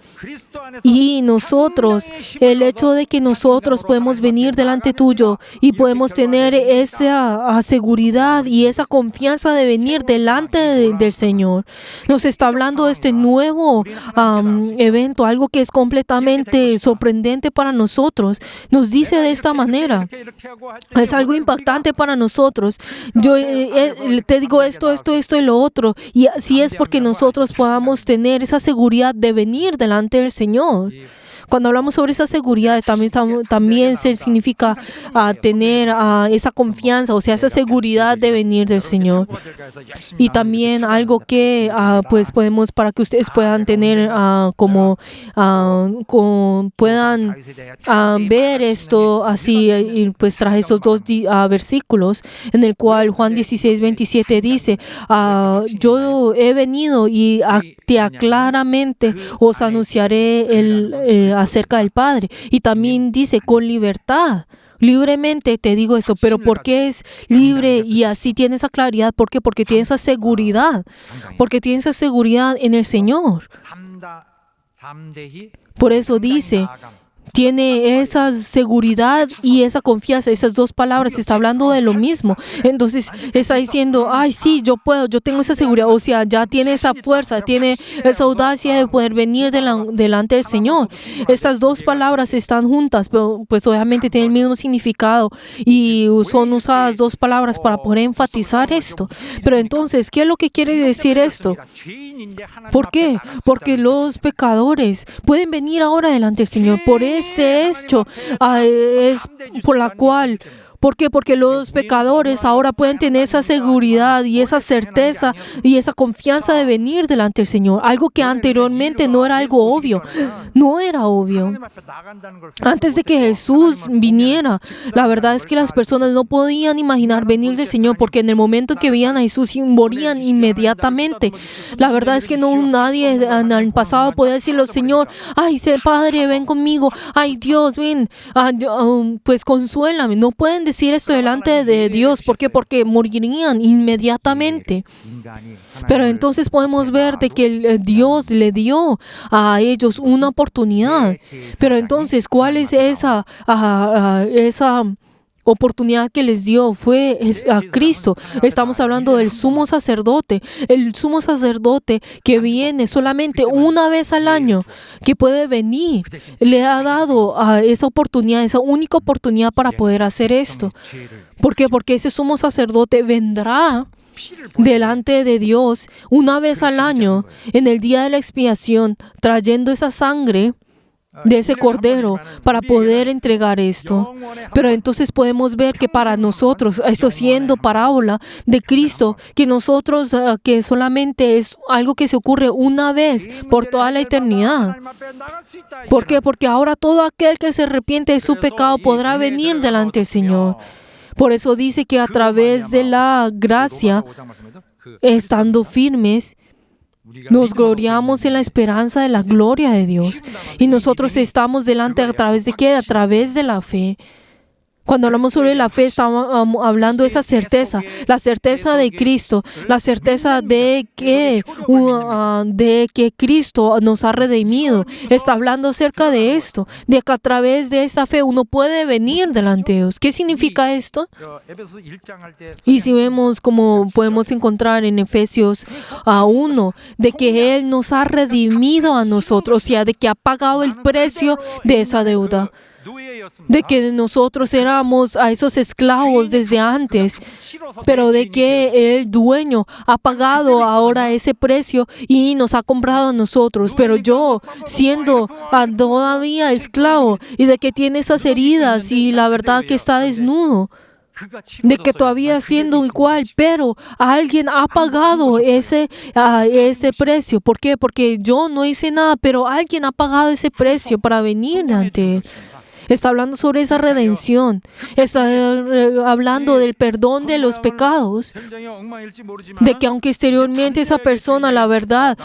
Y nosotros, el hecho de que nosotros podemos venir delante tuyo y podemos tener esa seguridad y esa confianza de venir delante del Señor, nos está hablando de este nuevo evento, algo que es completamente sorprendente para nosotros. Nos dice de esta manera, es algo impactante para nosotros. Yo te digo esto y lo otro, y así es porque nosotros podamos tener esa seguridad de venir delante del Señor. Cuando hablamos sobre esa seguridad, también se significa tener esa confianza, o sea, esa seguridad de venir del Señor. Y también algo que pues podemos, para que ustedes puedan tener puedan ver esto así, y pues traje estos dos versículos en el cual Juan 16:27 dice, yo he venido y claramente os anunciaré acerca del Padre. Y también dice, con libertad, libremente te digo eso. Pero ¿por qué es libre y así tiene esa claridad? ¿Por qué? Porque tiene esa seguridad. Porque tiene esa seguridad en el Señor. Por eso dice, tiene esa seguridad y esa confianza. Esas dos palabras está hablando de lo mismo. Entonces está diciendo, ay, sí, yo puedo, yo tengo esa seguridad. O sea, ya tiene esa fuerza, tiene esa audacia de poder venir delante del Señor. Estas dos palabras están juntas, pero pues obviamente tienen el mismo significado y son usadas dos palabras para poder enfatizar esto. Pero entonces, ¿qué es lo que quiere decir esto? ¿Por qué? Porque los pecadores pueden venir ahora delante del Señor por este hecho, es por la cual. ¿Por qué? Porque los pecadores ahora pueden tener esa seguridad y esa certeza y esa confianza de venir delante del Señor. Algo que anteriormente no era algo obvio. No era obvio. Antes de que Jesús viniera, la verdad es que las personas no podían imaginar venir del Señor porque en el momento en que veían a Jesús morían inmediatamente. La verdad es que nadie en el pasado podía decirle, Señor, ay, Padre, ven conmigo. Ay, Dios, ven, pues consuélame. No pueden decir esto delante de Dios. ¿Por qué? Porque morirían inmediatamente. Pero entonces podemos ver de que Dios le dio a ellos una oportunidad. Pero entonces, ¿cuál es esa oportunidad que les dio? Fue a Cristo. Estamos hablando del sumo sacerdote. El sumo sacerdote que viene solamente una vez al año, que puede venir, le ha dado esa oportunidad, esa única oportunidad para poder hacer esto. ¿Por qué? Porque ese sumo sacerdote vendrá delante de Dios una vez al año en el día de la expiación, trayendo esa sangre de ese cordero para poder entregar esto. Pero entonces podemos ver que para nosotros, esto siendo parábola de Cristo, que nosotros, que solamente es algo que se ocurre una vez por toda la eternidad. ¿Por qué? Porque ahora todo aquel que se arrepiente de su pecado podrá venir delante del Señor. Por eso dice que a través de la gracia, estando firmes, nos gloriamos en la esperanza de la gloria de Dios. Y nosotros estamos delante a través de ¿qué? A través de la fe. Cuando hablamos sobre la fe, estamos hablando de esa certeza, la certeza de Cristo, la certeza de que Cristo nos ha redimido. Está hablando acerca de esto, de que a través de esta fe uno puede venir delante de Dios. ¿Qué significa esto? Y si vemos como podemos encontrar en Efesios 1, de que Él nos ha redimido a nosotros, o sea, de que ha pagado el precio de esa deuda. De que nosotros éramos a esos esclavos desde antes, pero de que el dueño ha pagado ahora ese precio y nos ha comprado a nosotros. Pero yo, siendo todavía esclavo y de que tiene esas heridas y la verdad que está desnudo, de que todavía siendo igual, pero alguien ha pagado ese precio. ¿Por qué? Porque yo no hice nada, pero alguien ha pagado ese precio para venir ante Él. Está hablando sobre esa redención. Está hablando del perdón de los pecados. De que aunque exteriormente esa persona, la verdad,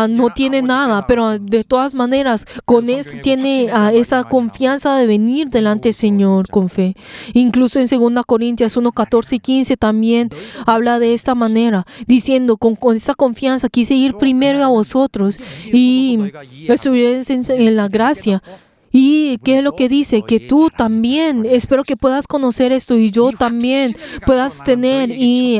no tiene nada, pero de todas maneras, con eso tiene esa confianza de venir delante del Señor con fe. Incluso en 2 Corintios 1, 14 y 15 también habla de esta manera, diciendo, con esta confianza quise ir primero a vosotros y estuvierais en la gracia. ¿Y qué es lo que dice? Que tú también, espero que puedas conocer esto y yo también puedas tener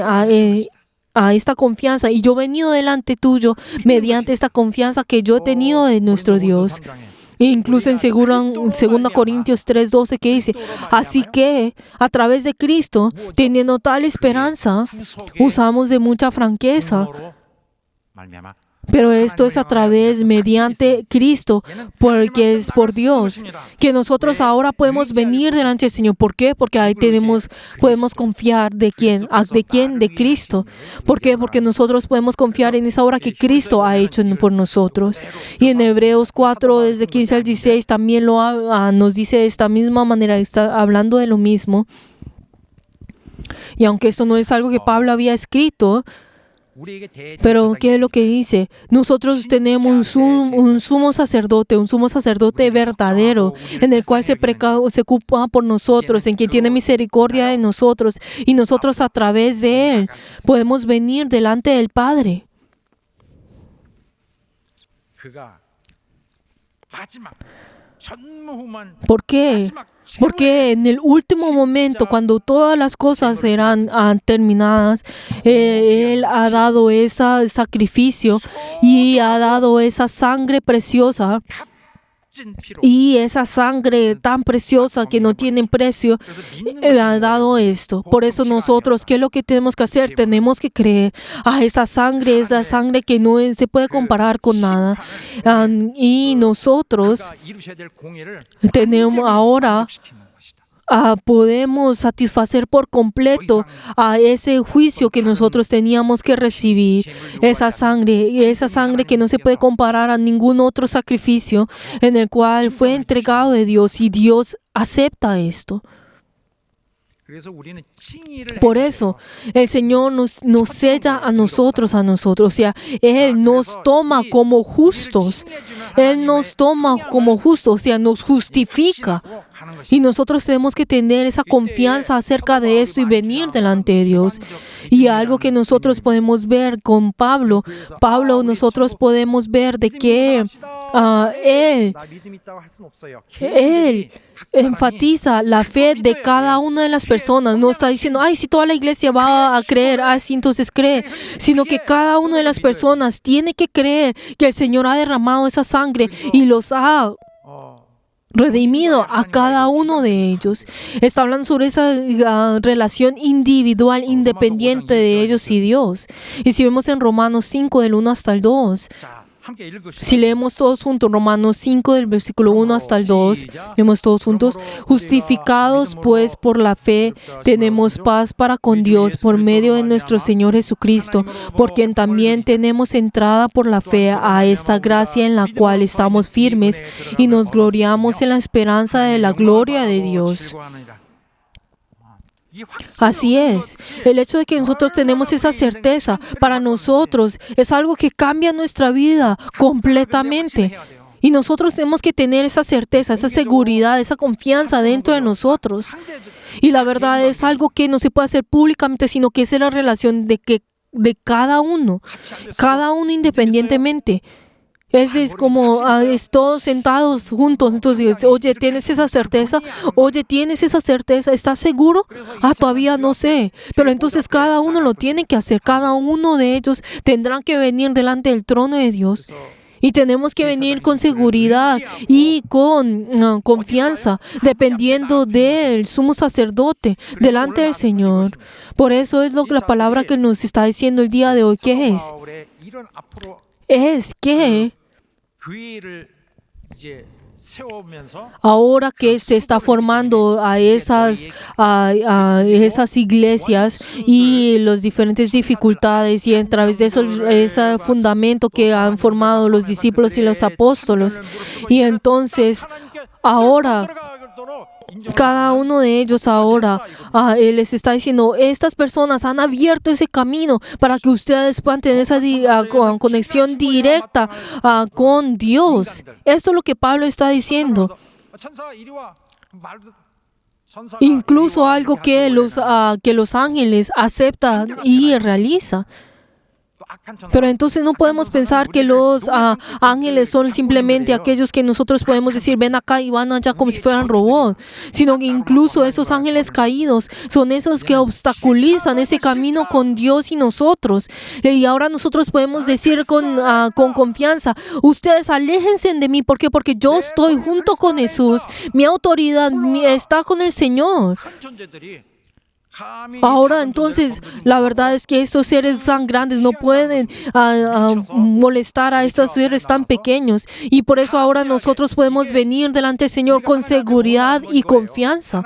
a esta confianza. Y yo he venido delante tuyo mediante esta confianza que yo he tenido de nuestro Dios. Incluso en 2 Corintios 3:12 que dice, así que a través de Cristo, teniendo tal esperanza, usamos de mucha franqueza. Pero esto es a través, mediante Cristo, porque es por Dios, que nosotros ahora podemos venir delante del Señor. ¿Por qué? Porque ahí podemos confiar ¿de quién? ¿De quién? De Cristo. ¿Por qué? Porque nosotros podemos confiar en esa obra que Cristo ha hecho por nosotros. Y en Hebreos 4, desde 15 al 16, también nos dice de esta misma manera, está hablando de lo mismo. Y aunque esto no es algo que Pablo había escrito, pero ¿qué es lo que dice? Nosotros tenemos un sumo sacerdote verdadero, en el cual se ocupa por nosotros, en quien tiene misericordia de nosotros, y nosotros a través de Él podemos venir delante del Padre. 전무후무한 ¿Por qué? 마지막 Porque en el último momento, cuando todas las cosas serán terminadas, Él ha dado ese sacrificio y ha dado esa sangre preciosa. 값진 피로 Y esa sangre tan preciosa que no tiene precio, ha dado esto. Por eso nosotros, ¿qué es lo que tenemos que hacer? Tenemos que creer. Esa sangre es la sangre que no se puede comparar con nada. Y nosotros 그가 이루셔야 될 공의를 tenemos ahora, 시키는 것이다. podemos satisfacer por completo a ese juicio que nosotros teníamos que recibir. Esa sangre que no se puede comparar a ningún otro sacrificio en el cual fue entregado de Dios, y Dios acepta esto. 그래서 우리는 칭의를 Por 해야 eso 돼요. el Señor nos sella a nosotros. O sea, Él nos toma como justos. Él nos toma como justos, o sea, nos justifica. Y nosotros tenemos que tener esa confianza acerca de esto y venir delante de Dios. Y algo que nosotros podemos ver con Pablo, nosotros podemos ver de que Él 나 믿음 있다고 할 수는 없어요. Él enfatiza la fe de cada una de las personas. No está diciendo, ay, si toda la iglesia va a creer, sí, entonces cree. Sino que cada una de las personas tiene que creer que el Señor ha derramado esa sangre y los ha redimido a cada uno de ellos. Está hablando sobre esa relación individual, independiente de ellos y Dios. Y si vemos en Romanos 5, del 1 hasta el 2, 자, 함께 읽으시죠. si leemos todos juntos Romanos 5 del versículo 1 hasta el 2, leemos todos juntos. Justificados pues por la fe, tenemos paz para con Dios por medio de nuestro Señor Jesucristo, por quien también tenemos entrada por la fe a esta gracia en la cual estamos firmes y nos gloriamos en la esperanza de la gloria de Dios. Así es. El hecho de que nosotros tenemos esa certeza para nosotros es algo que cambia nuestra vida completamente. Y nosotros tenemos que tener esa certeza, esa seguridad, esa confianza dentro de nosotros. Y la verdad es algo que no se puede hacer públicamente, sino que es la relación de cada uno independientemente. Es como todos sentados juntos. Entonces, oye, ¿tienes esa certeza? Oye, ¿tienes esa certeza? ¿Estás seguro? Todavía no sé. Pero entonces cada uno lo tiene que hacer. Cada uno de ellos tendrán que venir delante del trono de Dios. Y tenemos que venir con seguridad y con confianza, dependiendo del sumo sacerdote, delante del Señor. Por eso es la palabra que nos está diciendo el día de hoy. ¿Qué es? Es que 교회를 이제 세우면서 ahora que se está formando a esas iglesias y las diferentes dificultades, y a través de eso, ese fundamento que han formado los discípulos y los apóstoles, y entonces ahora cada uno de ellos Él les está diciendo, estas personas han abierto ese camino para que ustedes puedan tener esa conexión directa con Dios. Esto es lo que Pablo está diciendo. Incluso algo que los ángeles aceptan y realizan. Pero entonces no podemos pensar que los ángeles son simplemente aquellos que nosotros podemos decir, ven acá y van allá como si fueran robots, sino que incluso esos ángeles caídos son esos que obstaculizan ese camino con Dios y nosotros. Y ahora nosotros podemos decir con confianza, ustedes aléjense de mí. ¿Por qué? Porque yo estoy junto con Jesús. Mi autoridad está con el Señor. Ahora entonces, la verdad es que estos seres tan grandes no pueden molestar a estos seres tan pequeños. Y por eso ahora nosotros podemos venir delante del Señor con seguridad y confianza.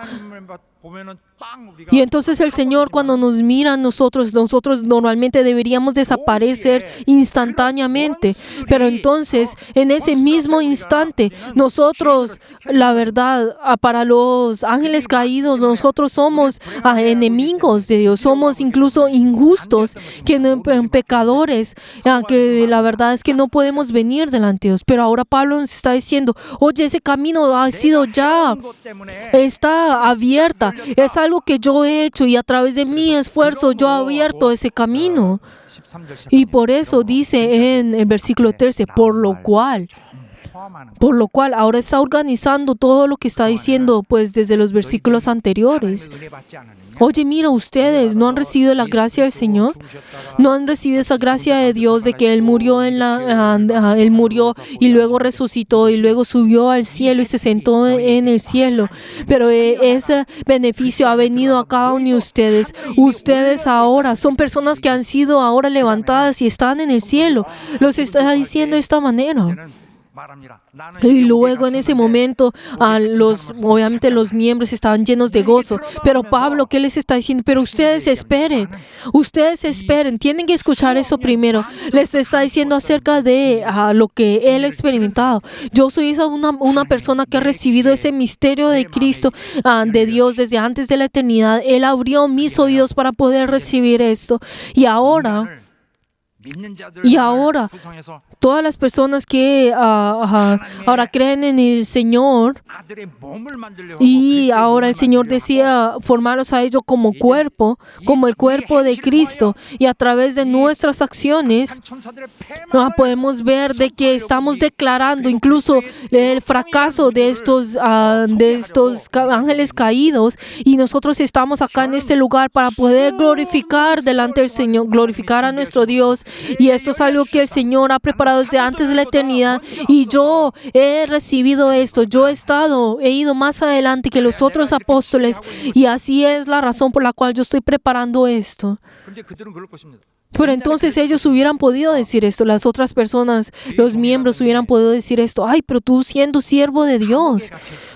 Y entonces el Señor, cuando nos mira a nosotros normalmente deberíamos desaparecer instantáneamente. Pero entonces, en ese mismo instante, nosotros, la verdad, para los ángeles caídos, nosotros somos enemigos de Dios. Somos incluso injustos, pecadores, que la verdad es que no podemos venir delante de Dios. Pero ahora Pablo nos está diciendo, oye, ese camino ha sido ya, está abierta. Es algo que yo he hecho y a través de mi esfuerzo yo he abierto ese camino. Y por eso dice en el versículo 13, por lo cual 포함하는 거예요. Por lo cual ahora está organizando todo lo que está diciendo pues desde los versículos anteriores. 하나님의 은혜 받지 않았느냐? Oye, mira, ustedes no han recibido la gracia del Señor, no han recibido esa gracia de Dios de que Él murió Él murió y luego resucitó y luego subió al cielo y se sentó en el cielo. Pero ese beneficio ha venido a cada uno de ustedes. Ustedes ahora son personas que han sido ahora levantadas y están en el cielo. Los está diciendo de esta manera. 이제는 말합니다. 나는 Y 이 luego 영계가 en ese 쳤는데 momento, obviamente los miembros estaban llenos de gozo. Pero Pablo, ¿qué les está diciendo? Pero ustedes esperen, tienen que escuchar eso primero. Les está diciendo acerca de lo que él ha experimentado. Yo soy una persona que ha recibido ese misterio de Cristo, de Dios desde antes de la eternidad. Él abrió mis oídos para poder recibir esto. Y ahora, 믿는 자들 구성해서 todas las personas que ahora creen en el Señor, 아들의 몸을 만들려고 y ahora el Señor decía formarlos a ellos como cuerpo, como el cuerpo de Cristo, y a través de nuestras acciones 천사들의 패망을 podemos ver de que estamos declarando incluso el fracaso de estos ángeles caídos, y nosotros estamos acá en este lugar para poder glorificar delante del Señor, glorificar a nuestro Dios. Y esto es algo que el Señor ha preparado desde antes de la eternidad, y yo he recibido esto. Yo he ido más adelante que los otros apóstoles, y así es la razón por la cual yo estoy preparando esto. 근데 그들은 그럴 것입니다. Pero entonces ellos hubieran podido decir esto, las otras personas, los miembros hubieran podido decir esto: ay, pero tú siendo siervo de Dios,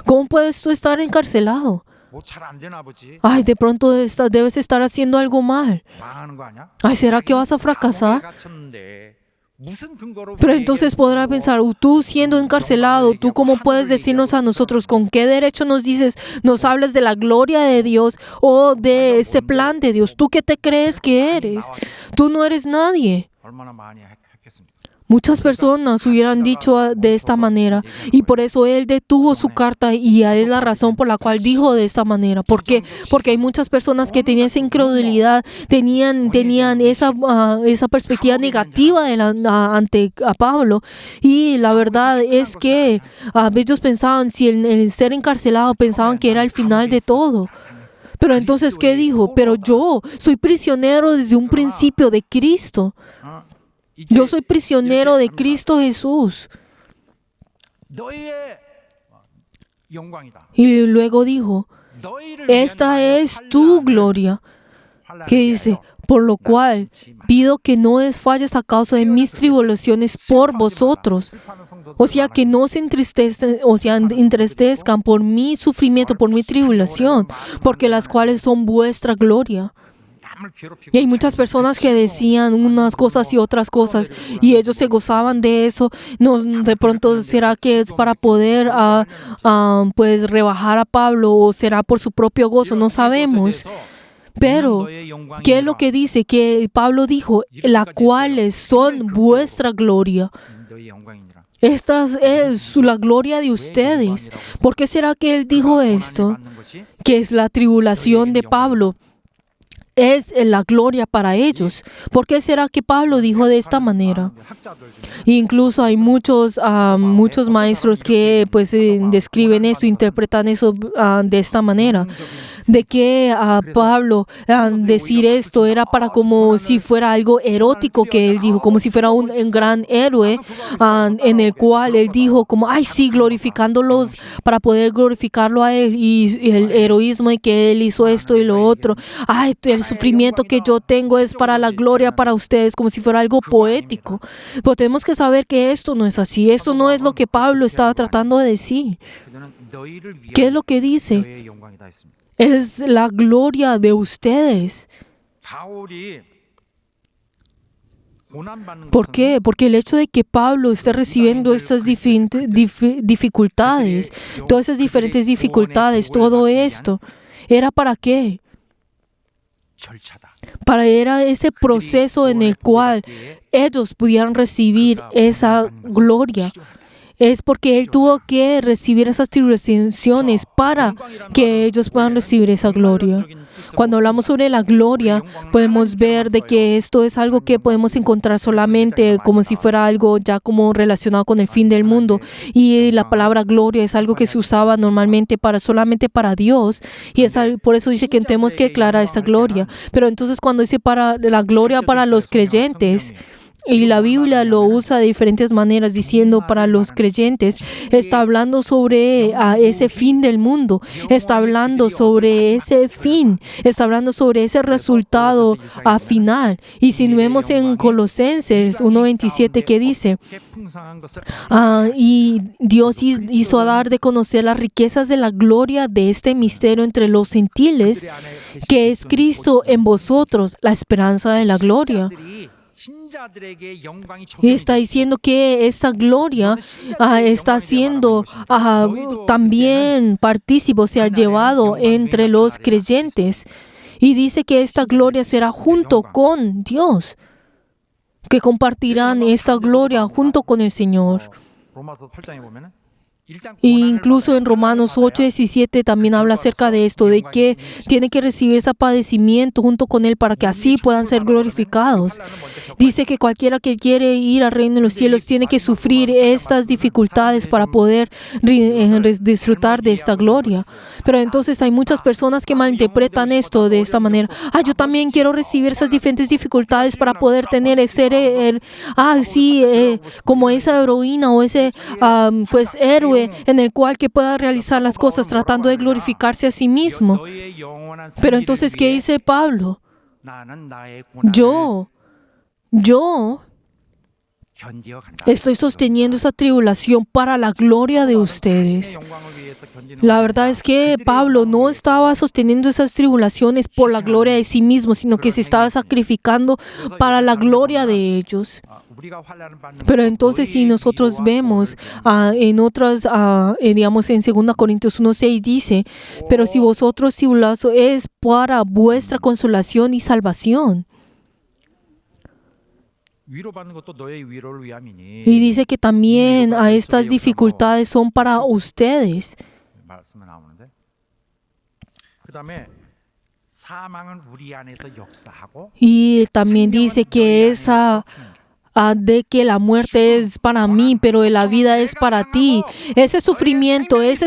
¿cómo puedes tú estar encarcelado? 뭐잘안 되나 보지. Ay, de pronto debes estar haciendo algo mal. 망하는 거 아니야? Ay, ¿será que vas a fracasar? 갇혔는데 무슨 근거로 Pero 우리에게 entonces podrá pensar: tú siendo encarcelado, ¿tú cómo puedes decirnos a nosotros? ¿Con qué derecho nos hablas de la gloria de Dios o de ese plan de Dios? ¿Tú qué te crees que eres? Tú no eres nadie. 얼마나 많이 했겠습니까? Muchas personas hubieran dicho de esta manera, y por eso él detuvo su carta, y es la razón por la cual dijo de esta manera. ¿Por qué? Porque hay muchas personas que tenían esa incredulidad, tenían esa perspectiva negativa ante a Pablo, y la verdad es que ellos pensaban, si el ser encarcelado, pensaban que era el final de todo. Pero entonces, ¿qué dijo? Pero yo soy prisionero desde un principio de Cristo. Yo soy prisionero de Cristo Jesús. 너희의 영광이다. Y luego dijo: 너희를 esta es tu gloria. Que dice: por lo cual pido que no desfalles a causa de mis tribulaciones por vosotros. O sea, que no se entristezcan por mi sufrimiento, por mi tribulación, porque las cuales son vuestra gloria. Y hay muchas personas que decían unas cosas y otras cosas, y ellos se gozaban de eso. No, de pronto, ¿será que es para poder pues rebajar a Pablo, o será por su propio gozo? No sabemos. Pero, ¿qué es lo que dice? Que Pablo dijo: las cuales son vuestra gloria. Esta es la gloria de ustedes. ¿Por qué será que él dijo esto? Que es la tribulación de Pablo. Es la gloria para ellos. ¿Por qué será que Pablo dijo de esta manera? Incluso hay muchos maestros que pues describen esto, interpretan eso de esta manera, de que a Pablo decir esto era para como si fuera algo erótico que él dijo, como si fuera un gran héroe en el cual él dijo como: ay, sí, glorificándolos para poder glorificarlo a él, y el heroísmo de que él hizo esto y lo otro. Ay, el sufrimiento que yo tengo es para la gloria para ustedes, como si fuera algo poético. Pero tenemos que saber que esto no es así. Esto no es lo que Pablo estaba tratando de decir. ¿Qué es lo que dice? Es la gloria de ustedes. ¿Por qué? Porque el hecho de que Pablo esté recibiendo estas dificultades, todas esas diferentes dificultades, todo esto, ¿era para qué? Era ese proceso en el cual ellos pudieran recibir esa gloria. es porque Él tuvo que recibir esas tribulaciones para que ellos puedan recibir esa gloria. Cuando hablamos sobre la gloria, podemos ver de que esto es algo que podemos encontrar solamente como si fuera algo ya como relacionado con el fin del mundo. Y la palabra gloria es algo que se usaba normalmente solamente para Dios. Y por eso dice que tenemos que declarar esta gloria. Pero entonces cuando dice para la gloria para los creyentes, y la Biblia lo usa de diferentes maneras diciendo para los creyentes, está hablando sobre ese fin del mundo, está hablando sobre ese fin, está hablando sobre ese resultado final. Y si vemos en Colosenses 1:27 que dice, y Dios hizo dar de conocer las riquezas de la gloria de este misterio entre los gentiles, que es Cristo en vosotros, la esperanza de la gloria. Y está diciendo que esta gloria está siendo también partícipe, se ha llevado entre los creyentes. Y dice que esta gloria será junto con Dios, que compartirán esta gloria junto con el Señor. E incluso en Romanos 8:17 también habla acerca de esto, de que tienen que recibir ese padecimiento junto con Él para que así puedan ser glorificados. Dice que cualquiera que quiere ir al reino de los cielos tiene que sufrir estas dificultades para poder disfrutar de esta gloria. Pero entonces hay muchas personas que malinterpretan esto de esta manera. Yo también quiero recibir esas diferentes dificultades para poder tener como esa heroína o ese héroe en el cual que pueda realizar las cosas tratando de glorificarse a sí mismo. Pero entonces, ¿qué dice Pablo? Yo estoy sosteniendo esa tribulación para la gloria de ustedes. La verdad es que Pablo no estaba sosteniendo esas tribulaciones por la gloria de sí mismo, sino que se estaba sacrificando para la gloria de ellos. Pero entonces si nosotros vemos en otras, digamos en 2 Corintios 1:6 dice, pero si vosotros tribulazo es para vuestra consolación y salvación. Y dice que también a estas dificultades son para ustedes. Y también dice que de que la muerte es para mí, pero la vida es para ti. Ese sufrimiento es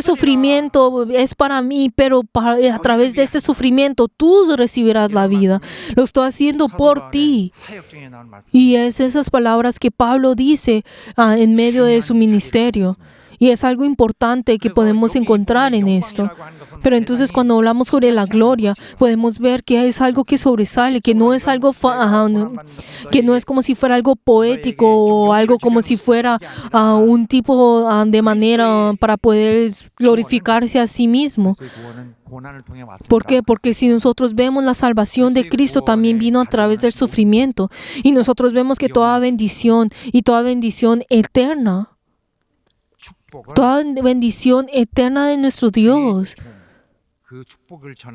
para mí, pero a través de ese sufrimiento tú recibirás la vida. Lo estoy haciendo por ti. Y es esas palabras que Pablo dice en medio de su ministerio. Y es algo importante que podemos encontrar en esto. Pero entonces cuando hablamos sobre la gloria, podemos ver que es algo que sobresale, que no es algo que no es como si fuera algo poético o algo como si fuera un tipo de manera para poder glorificarse a sí mismo. ¿Por qué? Porque si nosotros vemos la salvación de Cristo también vino a través del sufrimiento. Y nosotros vemos que toda bendición eterna, toda bendición eterna de nuestro Dios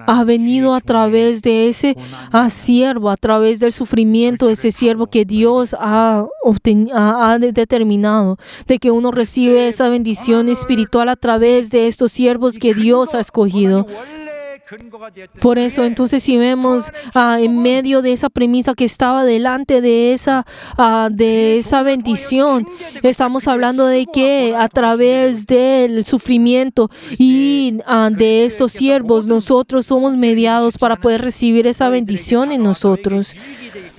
ha venido a través de ese siervo, a través del sufrimiento de ese siervo que Dios ha determinado, de que uno recibe esa bendición espiritual a través de estos siervos que Dios ha escogido. Por eso, entonces, si vemos en medio de esa premisa que estaba delante de esa bendición, estamos hablando de que a través del sufrimiento y de estos siervos, nosotros somos mediados para poder recibir esa bendición en nosotros.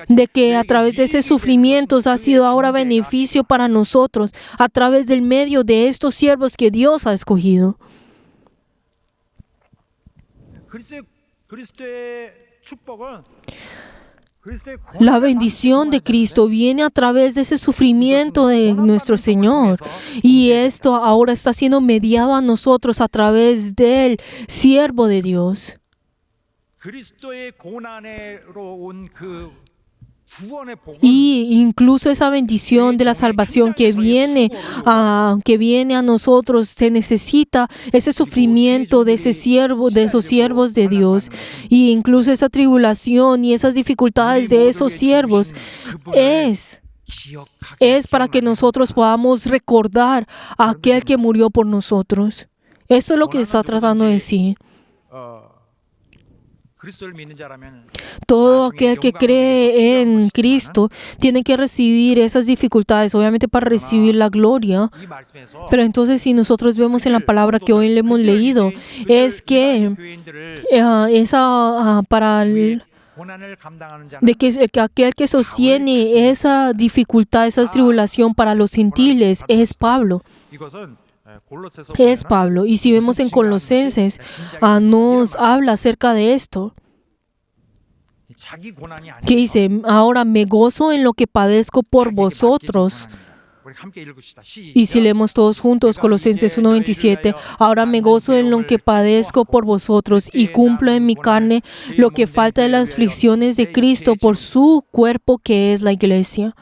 De que a través de ese sufrimiento ha sido ahora beneficio para nosotros, a través del medio de estos siervos que Dios ha escogido. La bendición de Cristo viene a través de ese sufrimiento de nuestro Señor. Y esto ahora está siendo mediado a nosotros a través del siervo de Dios. Y incluso esa bendición de la salvación que viene a nosotros, se necesita ese sufrimiento de esos siervos de Dios. Y incluso esa tribulación y esas dificultades de esos siervos es es para que nosotros podamos recordar a aquel que murió por nosotros. Esto es lo que está tratando de decir. 그리스도를 믿는 자라면 Todo aquel que cree en Cristo tiene que recibir esas dificultades, obviamente para recibir la gloria. 이 말씀에서 Pero entonces si nosotros vemos en la palabra que hoy le hemos leído, es que para 고난을 감당하는 자는 de que aquel que sostiene esa dificultad, esa tribulación para los gentiles es Pablo. 이것은 골로새서 Es 보면은 Pablo. Y si vemos en Colosenses, nos habla acerca de esto, 자기 고난이 아니라 que dice, ahora me gozo en lo que padezco por vosotros. 우리 함께 읽읍시다. Y si leemos todos juntos Colosenses 1:27, ahora me gozo en lo que padezco por vosotros y cumplo en mi carne lo que falta de las aflicciones de Cristo por su cuerpo que es la iglesia.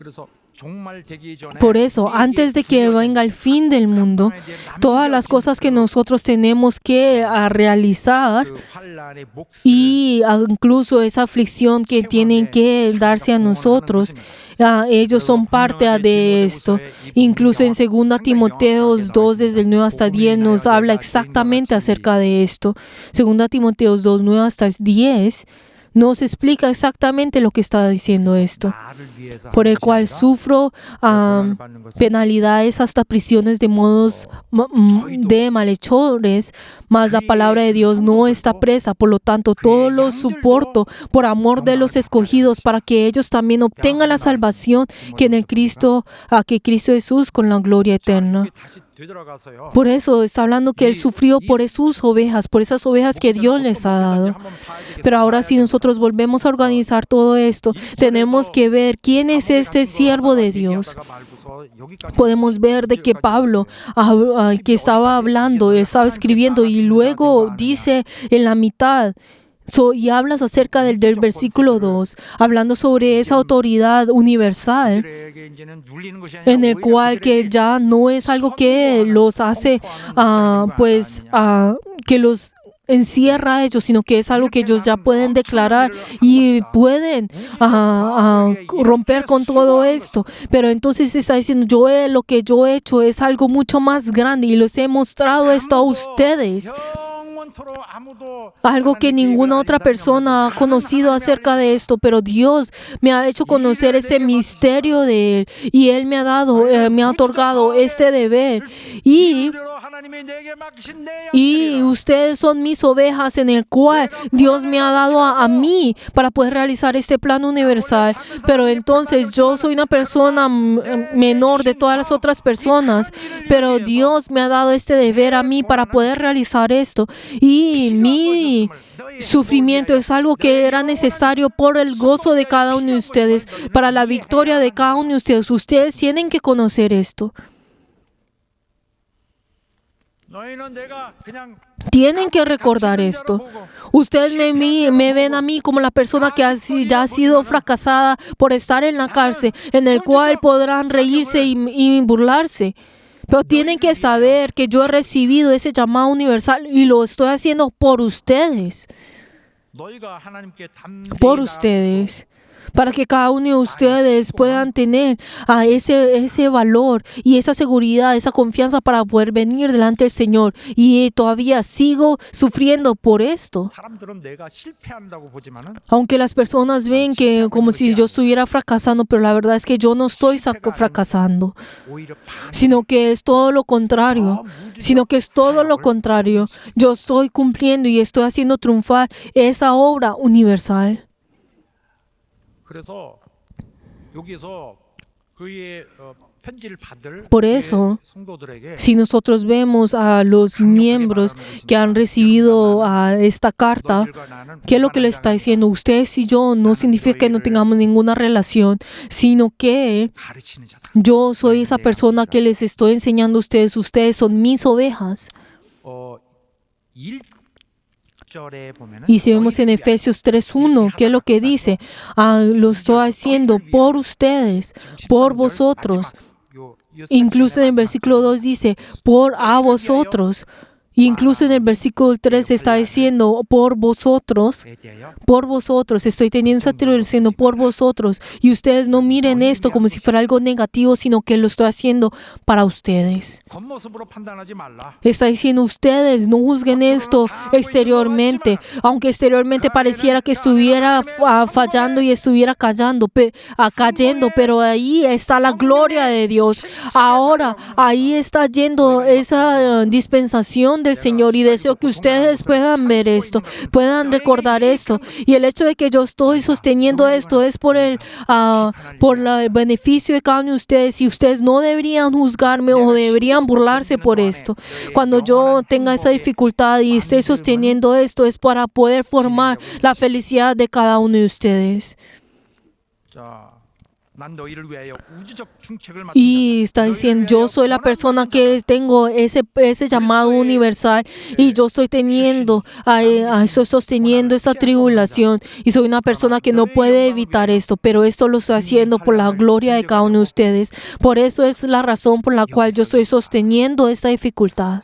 그래서 종말 되기 전에 Por eso, antes de que venga el fin del mundo, todas las cosas que nosotros tenemos que realizar 그 환란의 몫을 y incluso esa aflicción que tienen que darse a nosotros, ellos son parte de esto. Incluso en 2 Timoteos 2, desde el 9 hasta 10, nos habla exactamente acerca de esto. 2 Timoteos 2, 9 hasta el 10, nos explica exactamente lo que está diciendo esto. 나를 위해서 Por el cual sufro penalidades hasta prisiones de modos de malhechores, mas la palabra de Dios no está presa, por lo tanto todo lo soporto por amor de los escogidos, para que ellos también obtengan la salvación que en el Cristo, que Cristo Jesús con la gloria eterna. 다시 되돌아가서요. Por eso está hablando que Él sufrió por sus ovejas, por esas ovejas que Dios les ha dado. Pero ahora si nosotros volvemos a organizar todo esto, tenemos que ver quién es este siervo de Dios. Podemos ver de que Pablo, que estaba hablando, estaba escribiendo y luego dice en la mitad, y hablas acerca del versículo 2, hablando sobre esa autoridad universal, en el cual que ya no es algo que los hace, que los encierra a ellos, sino que es algo que ellos ya pueden declarar y pueden romper con todo esto. Pero entonces está diciendo, lo que yo he hecho es algo mucho más grande y les he mostrado esto a ustedes. Algo que ninguna otra persona ha conocido acerca de esto, pero Dios me ha hecho conocer ese misterio de Él y Él me ha dado, me ha otorgado este deber. Y ustedes son mis ovejas en el cual Dios me ha dado a mí para poder realizar este plan universal. Pero entonces yo soy una persona menor de todas las otras personas, pero Dios me ha dado este deber a mí para poder realizar esto. Y mi sufrimiento es algo que era necesario por el gozo de cada uno de ustedes, para la victoria de cada uno de ustedes. Ustedes tienen que conocer esto. Tienen que recordar esto. Ustedes me ven a mí como la persona que ya ha sido fracasada por estar en la cárcel, en el cual podrán reírse y burlarse. Pero tienen que saber que yo he recibido ese llamado universal y lo estoy haciendo por ustedes. Por ustedes. Para que cada uno de ustedes puedan tener ese valor y esa seguridad, esa confianza para poder venir delante del Señor. Y todavía sigo sufriendo por esto. Aunque las personas ven que como si yo estuviera fracasando, pero la verdad es que yo no estoy fracasando, sino que es todo lo contrario. Yo estoy cumpliendo y estoy haciendo triunfar esa obra universal. Por eso, si nosotros vemos a los miembros que han recibido esta carta, ¿qué es lo que le está diciendo? Ustedes y yo no significa que no tengamos ninguna relación, sino que yo soy esa persona que les estoy enseñando a ustedes. Ustedes son mis ovejas. Y si vemos en Efesios 3:1, ¿qué es lo que dice? Lo estoy haciendo por ustedes, por vosotros. Incluso en el versículo 2 dice, a vosotros. Incluso en el versículo 3 está diciendo, por vosotros estoy teniendo esa tribulación por vosotros. Y ustedes no miren esto como si fuera algo negativo, sino que lo estoy haciendo para ustedes. 겉모습으로 판단하지 말라. Está diciendo, ustedes no juzguen esto exteriormente, aunque exteriormente pareciera que estuviera fallando y estuviera cayendo, pero ahí está la gloria de Dios. Ahora, ahí está yendo esa dispensación del Señor, y deseo que ustedes puedan ver esto, puedan recordar esto. Y el hecho de que yo estoy sosteniendo esto es por el beneficio de cada uno de ustedes, y ustedes no deberían juzgarme o deberían burlarse por esto. Cuando yo tenga esa dificultad y esté sosteniendo esto, es para poder formar la felicidad de cada uno de ustedes. 자, 난 너희를 위하여 우주적 중책을 맡는다. Y está diciendo, yo soy la persona que tengo ese llamado universal, y yo estoy estoy sosteniendo esta tribulación, y soy una persona que no puede evitar esto, pero esto lo estoy haciendo por la gloria de cada uno de ustedes. Por eso es la razón por la cual yo estoy sosteniendo esta dificultad.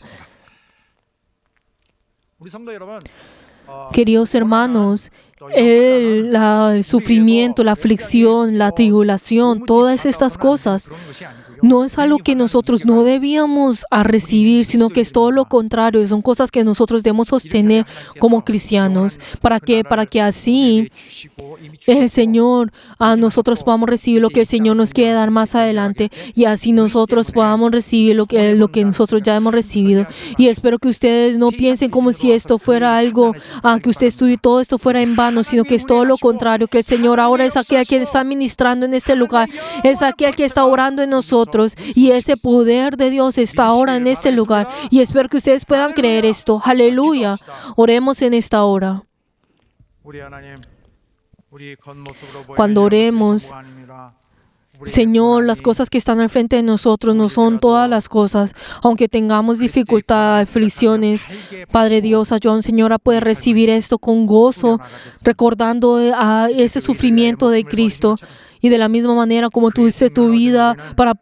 우리 성도 여러분, Queridos hermanos, el sufrimiento, la aflicción, la tribulación, todas estas cosas no es algo que nosotros no debíamos recibir, sino que es todo lo contrario. Son cosas que nosotros debemos sostener como cristianos. ¿Para qué? Para que así el Señor, nosotros podamos recibir lo que el Señor nos quiere dar más adelante, y así nosotros podamos recibir lo que nosotros ya hemos recibido. Y espero que ustedes no piensen como si esto fuera algo, que usted estudie todo esto fuera en vano, sino que es todo lo contrario, que el Señor ahora es aquel quien está ministrando en este lugar, es aquel que está orando en nosotros, y ese poder de Dios está ahora en este lugar, y espero que ustedes puedan creer esto. Aleluya. Oremos en esta hora. 우리 하나님, 우리 겉모습으로 보이는 Cuando oremos, 것이 아닙니다. Señor, las cosas que están al frente de nosotros no son todas las cosas. Aunque tengamos dificultad, aflicciones, Padre Dios, ayúdanos, Señor, a poder recibir esto con gozo, recordando ese sufrimiento de Cristo. Y de la misma manera como tú diste tu vida para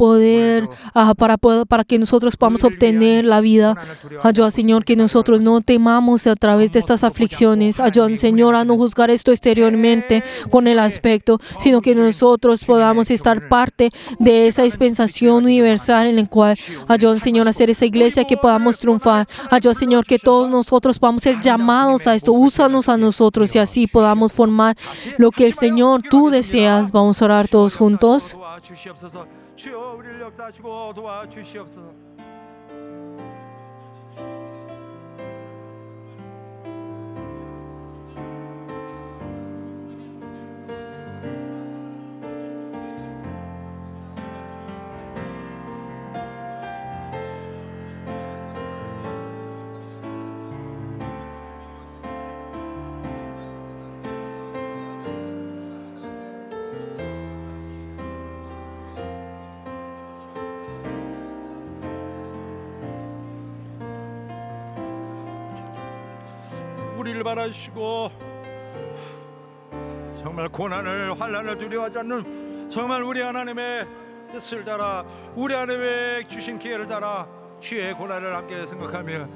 que nosotros podamos obtener la vida. Ayuda, Señor, que nosotros no temamos a través de estas aflicciones. Ayuda, Señor, a no juzgar esto exteriormente con el aspecto, sino que nosotros podamos estar parte de esa dispensación universal en la cual, ayuda, Señor, a hacer esa iglesia que podamos triunfar. Ayuda, Señor, que todos nosotros podamos ser llamados a esto. Úsanos a nosotros y así podamos formar lo que el Señor tú deseas. Vamos a orar todos juntos. 도와주시옵소서. 주여 우리를 역사하시고 도와주시옵소서. 우리를 바라시고 정말 고난을 환난을 두려워하지 않는 정말 우리 하나님의 뜻을 따라 우리 하나님의 주신 기회를 따라 주의 고난을 함께 생각하며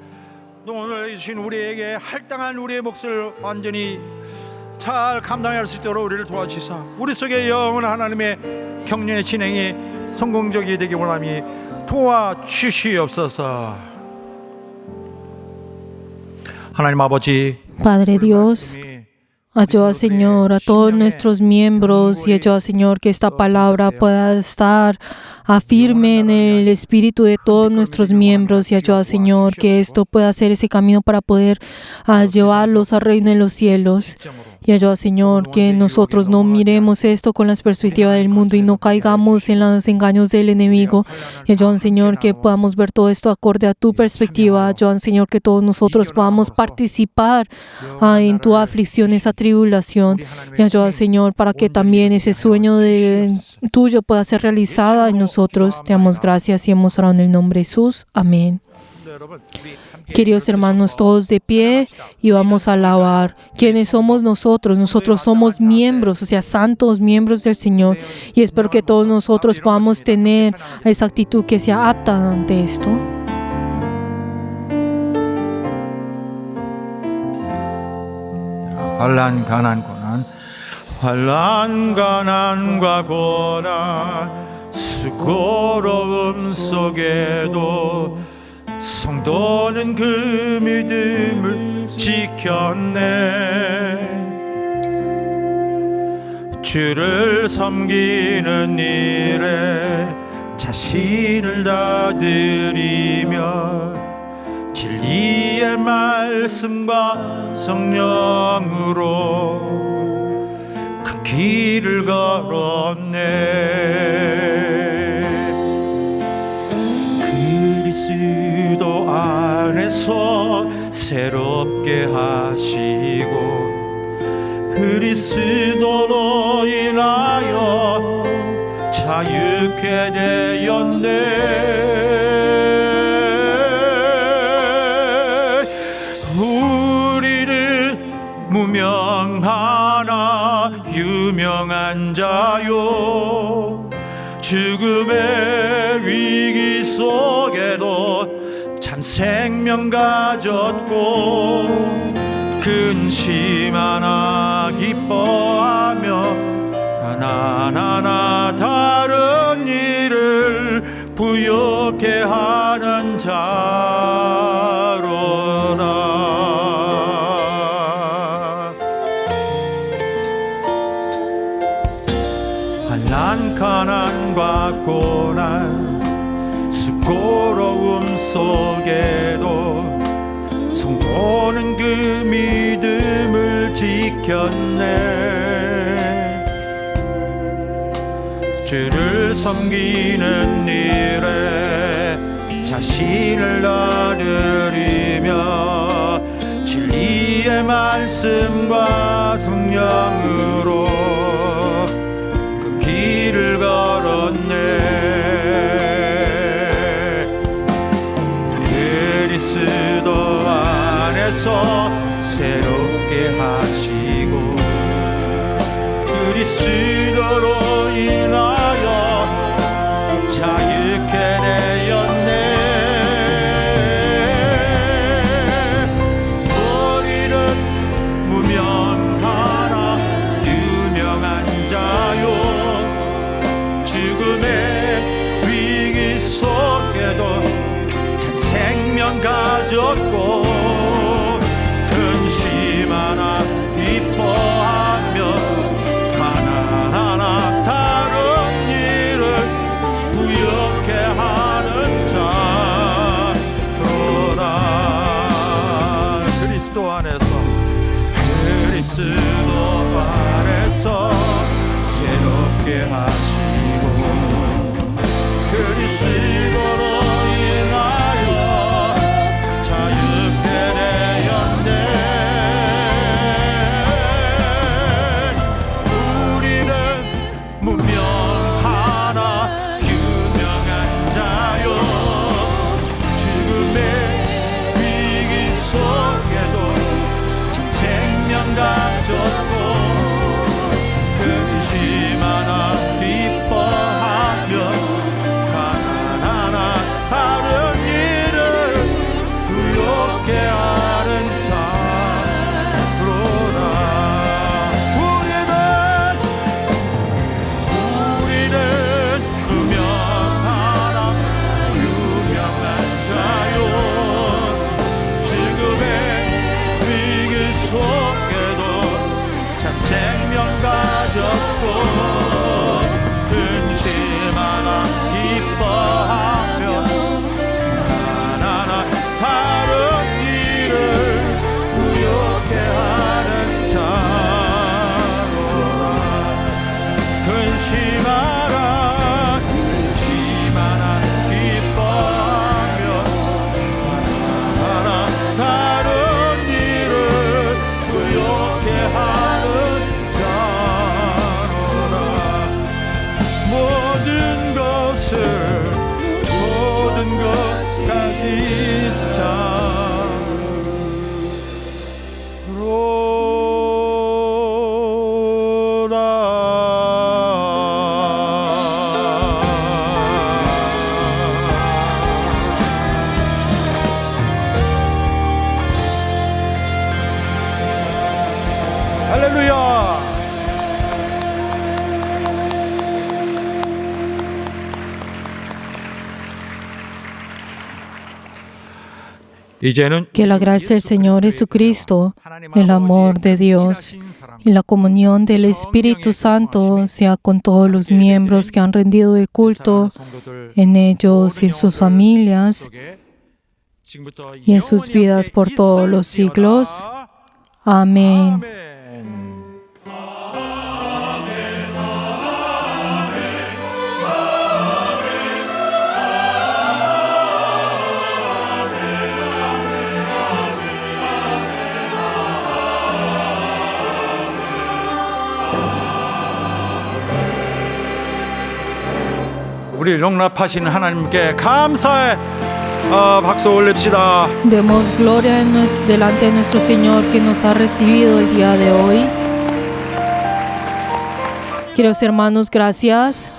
또 오늘 주신 우리에게 할당한 우리의 몫을 완전히 잘 감당할 수 있도록 우리를 도와주사 우리 속에 영원한 하나님의 경륜의 진행이 성공적이 되기 원함이 도와주시옵소서. 하나님 아버지, Padre Dios, ayuda, Señor, a todos nuestros miembros, y ayuda, Señor, que esta palabra pueda estar firme en el espíritu de todos nuestros miembros, y ayuda, Señor, que esto pueda ser ese camino para poder llevarlos al reino de los cielos. Y ayuda, Señor, que nosotros no miremos esto con la perspectiva del mundo y no caigamos en los engaños del enemigo. Y ayuda, Señor, que podamos ver todo esto acorde a tu perspectiva. Ayuda, Señor, que todos nosotros podamos participar en tu aflicción, esa tribulación. Y ayuda, Señor, para que también ese sueño tuyo pueda ser realizado en nosotros. Te damos gracias y hemos orado en el nombre de Jesús. Amén. Queridos hermanos, todos de pie y vamos a alabar. ¿Quiénes somos nosotros? Nosotros somos miembros, o sea, santos miembros del Señor. Y espero que todos nosotros podamos tener esa actitud que sea apta ante esto. 환난 가난 고난 환난 가난과 고난 수고로움 속에도 성도는 그 믿음을 지켰네. 주를 섬기는 일에 자신을 다 드리며 진리의 말씀과 성령으로 그 길을 걸었네. 그리스도 안에서 새롭게 하시고 그리스도로 인하여 자유케 되었네. 우리는 무명하나 유명한 자요 죽음의 위기 속에도 참 생명 가졌고 근심 하나 기뻐하며 하나하나 다른 일을 부욕해 하는 자로다. 환난 가난과 고난 수고로움 속에도 성도는 그 믿음을 지켰네. 주를 섬기는 일에 자신을 나누리며 진리의 말씀과 성령으로 그 길을 걸었네. 그리스도 안에서 새롭게 하시고 그리스도로 인하여 자유케 되었네. 우리는 무명하나 유명한 자요 죽음의 위기 속에도 참 생명 가졌고 근심 하나 기뻐하며 하나하나 다른 일을 부욕해 하는 자로다. 그리스도 안에서 새롭게 하시고 그리스도로 인하여 자유케 이제는 Que la gracia del Señor Jesucristo, el amor de Dios y la comunión del Espíritu Santo sea con todos los miembros que han rendido el culto en ellos y en sus familias y en sus vidas por todos los siglos. Amén. 우리 용납하시는 하나님께 감사의 박수 올립시다. Demos gloria delante de nuestro Señor que nos ha recibido el día de hoy. Queridos hermanos, gracias.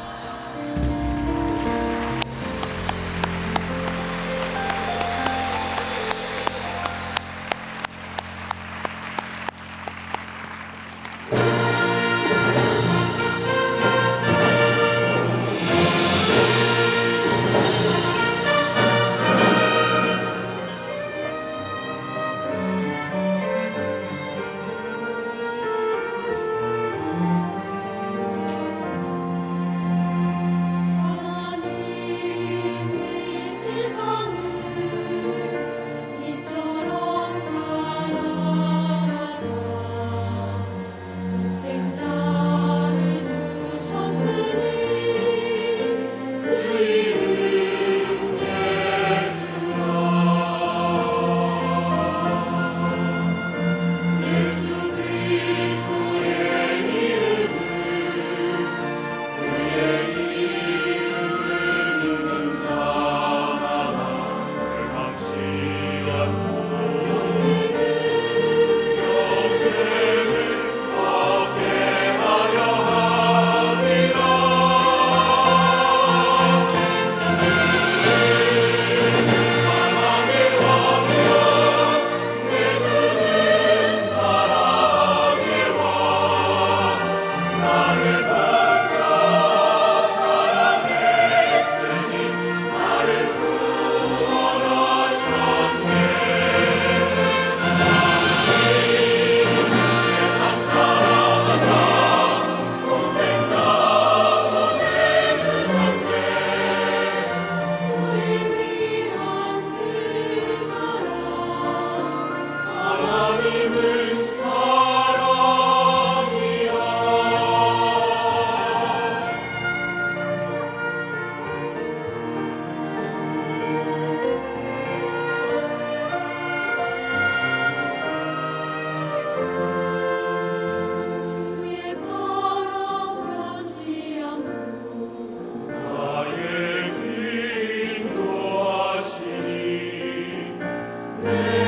내